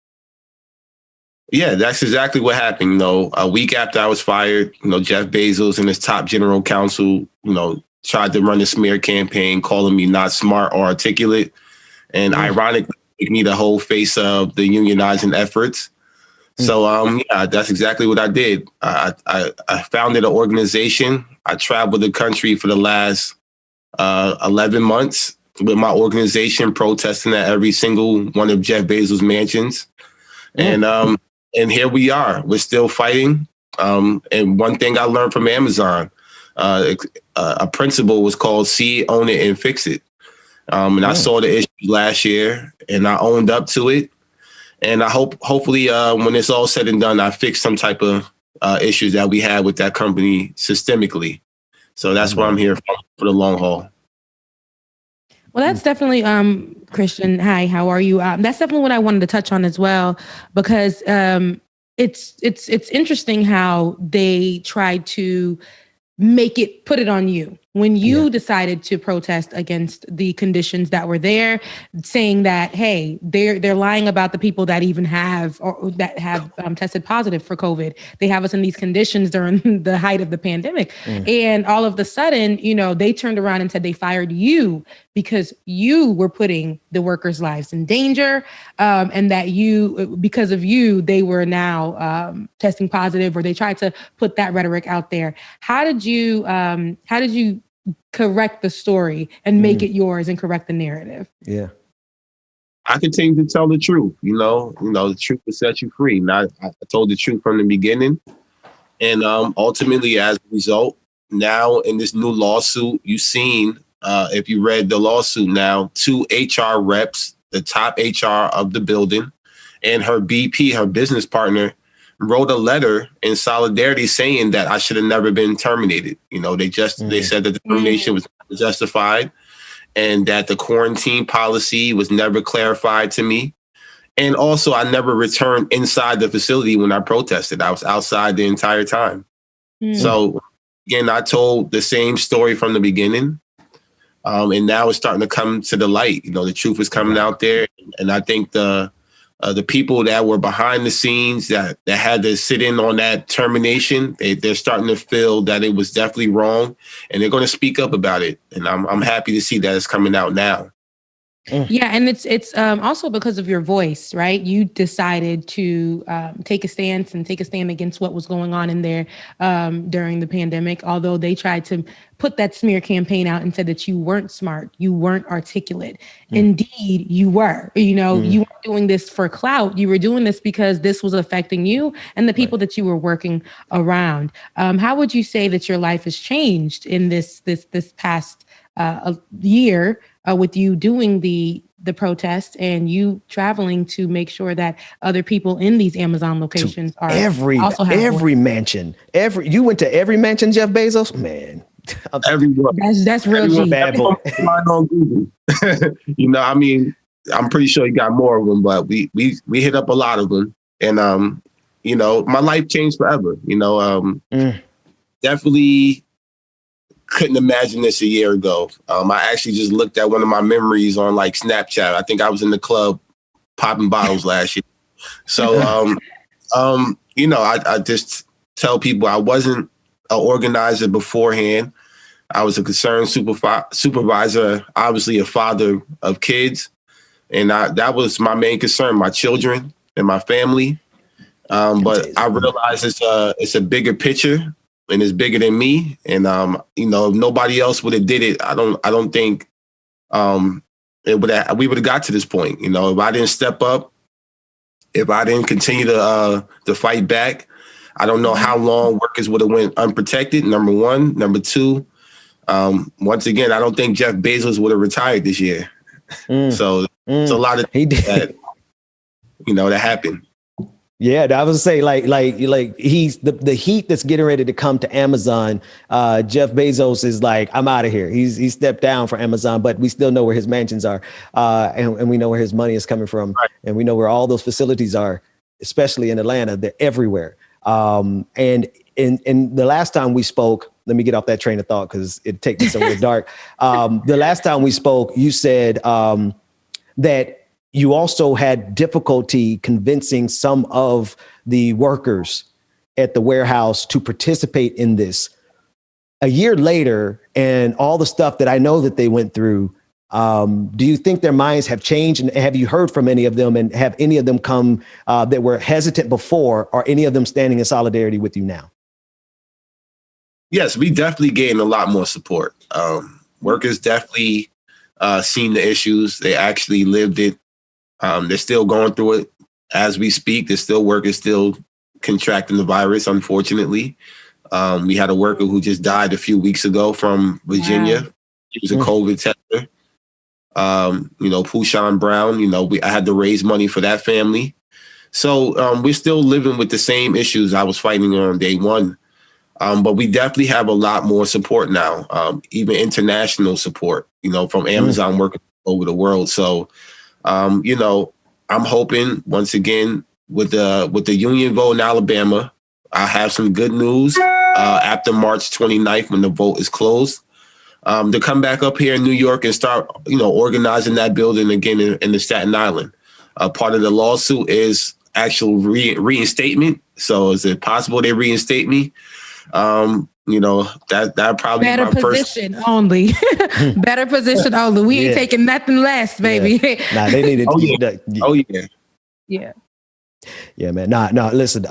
Yeah, that's exactly what happened. You know, a week after I was fired, you know, Jeff Bezos and his top general counsel, you know, tried to run a smear campaign calling me not smart or articulate. And ironically, make me the whole face of the unionizing efforts. So, yeah, that's exactly what I did. I founded an organization. I traveled the country for the last 11 months with my organization, protesting at every single one of Jeff Bezos' mansions. And here we are. We're still fighting. And one thing I learned from Amazon, a principle was called see, own it, and fix it. And I saw the issue last year, and I owned up to it. And I hopefully, when it's all said and done, I fix some type of issues that we had with that company systemically. So that's why I'm here for the long haul. Well, that's definitely, Christian. Hi, how are you? That's definitely what I wanted to touch on as well, because it's interesting how they tried to put it on you when you decided to protest against the conditions that were there, saying that, hey, they're lying about the people that even have or that have tested positive for COVID. They have us in these conditions during the height of the pandemic. And all of the sudden, you know, they turned around and said they fired you because you were putting the workers' lives in danger, and that because of you, they were now testing positive, or they tried to put that rhetoric out there. How did you correct the story and make it yours and correct the narrative? Yeah. I continue to tell the truth. You know, the truth will set you free. And I told the truth from the beginning. And ultimately, as a result, now in this new lawsuit, you've seen, if you read the lawsuit now, 2 HR reps, the top HR of the building, and her BP, her business partner, wrote a letter in solidarity saying that I should have never been terminated. You know, they said that the termination was justified and that the quarantine policy was never clarified to me. And also, I never returned inside the facility when I protested. I was outside the entire time. So, again, I told the same story from the beginning. And now it's starting to come to the light. You know, the truth is coming out there. And I think the people that were behind the scenes that had to sit in on that termination, they're starting to feel that it was definitely wrong, and they're going to speak up about it. And I'm happy to see that it's coming out now. Yeah, and it's also because of your voice, right? You decided to take a stance against what was going on in there during the pandemic, although they tried to put that smear campaign out and said that you weren't smart, you weren't articulate. Indeed, you were. You know, you weren't doing this for clout. You were doing this because this was affecting you and the people that you were working around. How would you say that your life has changed in this past year with you doing the protest and you traveling to make sure that other people in these Amazon locations are every mansion? You went to every mansion, Jeff Bezos? Man. Everyone. That's real G. Bad boy. On Google. You know, I mean, I'm pretty sure you got more of them, but we hit up a lot of them. And you know, my life changed forever. You know, definitely couldn't imagine this a year ago. I actually just looked at one of my memories on like Snapchat. I think I was in the club popping bottles last year. So, you know, I just tell people I wasn't an organizer beforehand. I was a concerned supervisor, obviously a father of kids. And that was my main concern, my children and my family. But I realized it's a bigger picture. And it's bigger than me. And you know, if nobody else would have did it, I don't think we would have got to this point. You know, if I didn't step up, if I didn't continue to fight back, I don't know how long workers would have went unprotected. Number one. Number two, once again, I don't think Jeff Bezos would have retired this year. So it's a lot of he did. that happened. Yeah, I was say like he's the heat that's getting ready to come to Amazon. Jeff Bezos is like, I'm out of here. He stepped down from Amazon, but we still know where his mansions are, and we know where his money is coming from, and we know where all those facilities are, especially in Atlanta. They're everywhere. And in the last time we spoke, let me get off that train of thought because it takes me somewhere dark. The last time we spoke, you said that you also had difficulty convincing some of the workers at the warehouse to participate in this. A year later, and all the stuff that I know that they went through, do you think their minds have changed? And have you heard from any of them? And have any of them come that were hesitant before? Or any of them standing in solidarity with you now? Yes, we definitely gained a lot more support. Workers definitely seen the issues. They actually lived it. They're still going through it as we speak. There's still workers still contracting the virus, unfortunately. We had a worker who just died a few weeks ago from Virginia. Wow. He was a COVID tester. Pushan Brown, I had to raise money for that family. So we're still living with the same issues I was fighting on day one. But we definitely have a lot more support now, even international support, from Amazon workers over the world. So, I'm hoping once again with the union vote in Alabama, I'll have some good news after March 29th when the vote is closed, to come back up here in New York and start, organizing that building again in the Staten Island. Part of the lawsuit is actual reinstatement. So is it possible they reinstate me? That probably better my position first... only. Better position only. We ain't taking nothing less, baby. Yeah. Nah, they needed. Yeah, man. Nah. Listen.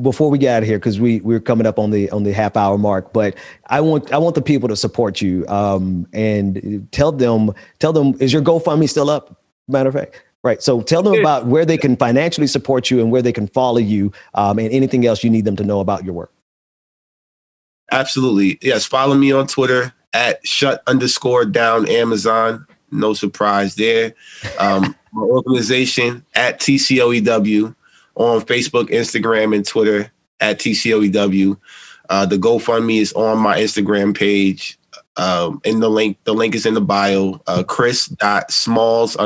Before we get out of here, because we're coming up on the half hour mark, but I want the people to support you. And tell them. Is your GoFundMe still up? Matter of fact. Right. So tell them about where they can financially support you and where they can follow you, and anything else you need them to know about your work. Absolutely. Yes. Follow me on Twitter at @shut_down Amazon. No surprise there. My organization at TCOEW on Facebook, Instagram, and Twitter at TCOEW. The GoFundMe is on my Instagram page. In the link is in the bio, Chris.Smalls_.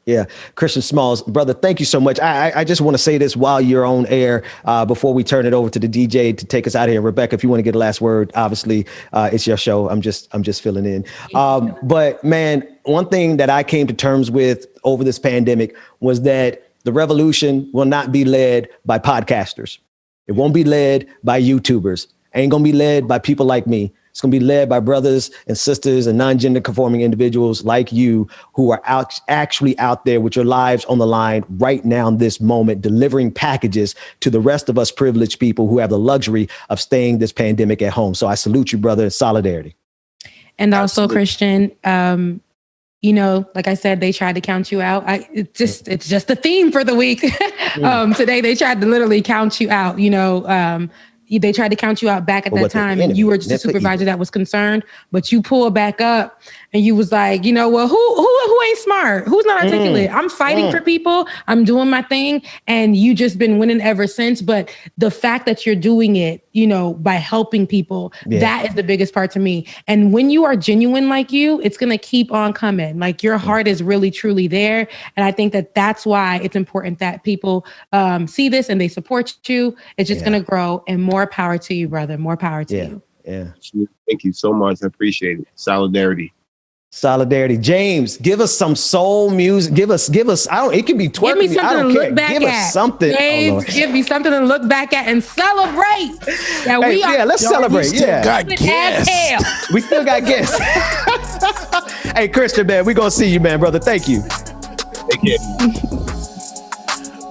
Yeah. Christian Smalls, brother, thank you so much. I just want to say this while you're on air, before we turn it over to the DJ to take us out of here. Rebecca, if you want to get a last word, obviously it's your show. I'm just filling in. But man, one thing that I came to terms with over this pandemic was that the revolution will not be led by podcasters. It won't be led by YouTubers. Ain't going to be led by people like me. It's going to be led by brothers and sisters and non-gender conforming individuals like you who are actually out there with your lives on the line right now in this moment, delivering packages to the rest of us privileged people who have the luxury of staying this pandemic at home. So I salute you, brother, in solidarity. And also, Christian, like I said, they tried to count you out. It's just the theme for the week. Today, they tried to literally count you out, They tried to count you out back at that time, and you were just a supervisor that was concerned, but you pulled back up and you was like, who ain't smart? Who's not articulate? I'm fighting for people. I'm doing my thing. And you just been winning ever since. But the fact that you're doing it, by helping people, that is the biggest part to me. And when you are genuine like you, it's going to keep on coming. Like your heart is really, truly there. And I think that that's why it's important that people see this and they support you. It's just going to grow, and more power to you, brother. More power to you. Yeah. Thank you so much. I appreciate it. Solidarity. James, give us some soul music. Give us. It can be twerking. Give me something to look back at. Give us something. James, give me something to look back at and celebrate. Let's celebrate. We still got guests. We still got guests. Hey, Christian, man, we're gonna see you, man, brother. Thank you. Take care.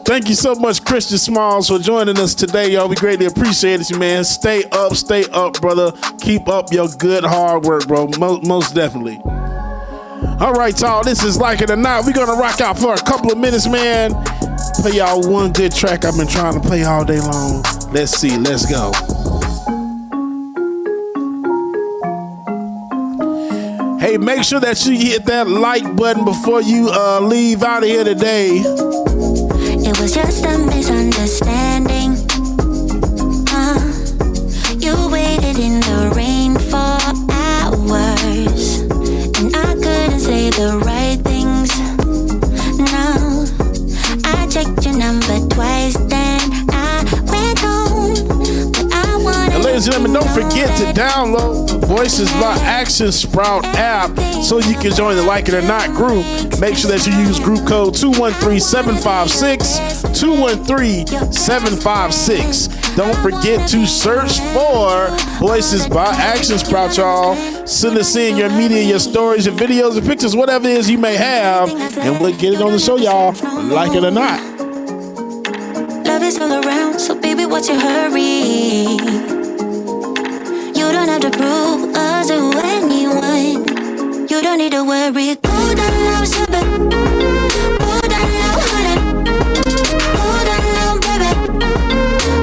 Thank you so much, Christian Smalls, for joining us today, y'all. We greatly appreciate it, man. Stay up, brother. Keep up your good hard work, bro. Most definitely. All right, y'all. This is Like It or Not. We're gonna rock out for a couple of minutes, man. Play y'all one good track I've been trying to play all day long. Let's see. Let's go. Hey, make sure that you hit that like button before you leave out of here today. It was just a misunderstanding. You waited in the rain for hours, and I couldn't say the right things. No, I checked your number twice, then I went home. But I wanted. And ladies and gentlemen, don't forget to download the Voices by Action Sprout app so you can join the Like It or Not group. Make sure that you use group code 213-756-213-756. Don't forget to search for Voices by Action Sprout, y'all. Send us in your media, your stories, your videos, your pictures, whatever it is you may have, and we'll get it on the show, y'all. Like it or not. Love is all around, so baby, what's your hurry? You don't have to prove us to anyone. You don't need to worry. Go down now, baby. Go down now, honey. Go down now, baby.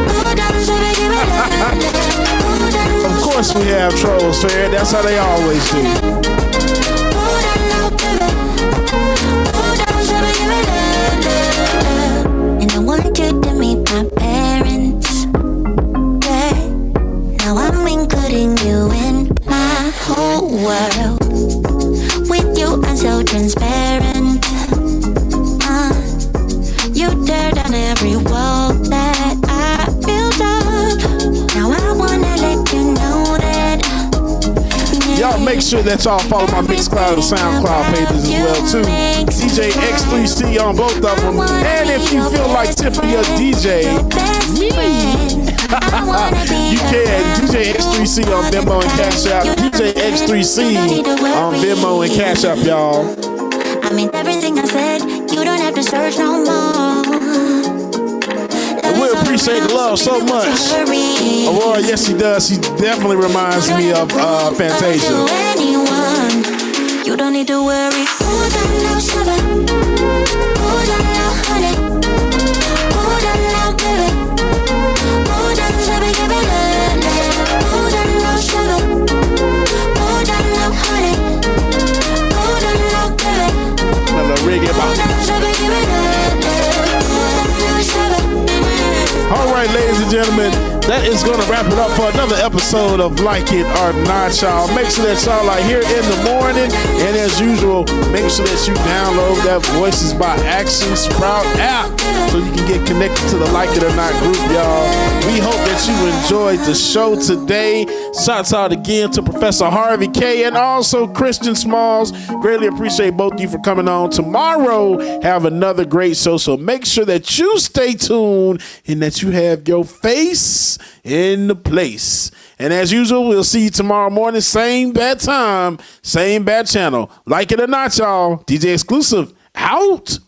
Go down, baby, give it up. Of course we have trolls, fair. That's how they always do. Go down now, baby. Go down, baby, give it up. And I want you to meet my parents. Yeah. Now I'm including you in my whole world. With you, I'm so transparent. You tear down every wall that I built up. Now I wanna let you know that. Y'all make sure that y'all follow my Mixcloud and SoundCloud pages as well too. DJ X3C on both of them. And if you feel like tipping your DJ, you can. DJ X3C on Venmo and Cash App. DJ X3C on Venmo and Cash App, y'all. I mean everything I said. You don't have to search no more. And we appreciate the love so much. Aurora, yes, she does. She definitely reminds me of Fantasia. You don't need to worry. Go down now, sugar. Go down now, honey. Go down now, baby. Go down, baby, give it up. Go down now, sugar. Go down now, honey. Go down now, baby. Another reggae bop. All right, ladies and gentlemen, that is going to wrap it up for another episode of Like It or Not, y'all. Make sure that y'all are here in the morning. And as usual, make sure that you download that Voices by Action Sprout app so you can get connected to the Like It or Not group, y'all. We hope that you enjoyed the show today. Shouts out again to Professor Harvey Kaye and also Christian Smalls. Greatly appreciate both of you for coming on. Tomorrow, have another great show. So make sure that you stay tuned and that you have your face in the place. And as usual, we'll see you tomorrow morning. Same bad time, same bad channel. Like it or not, y'all. DJ Exclusive out.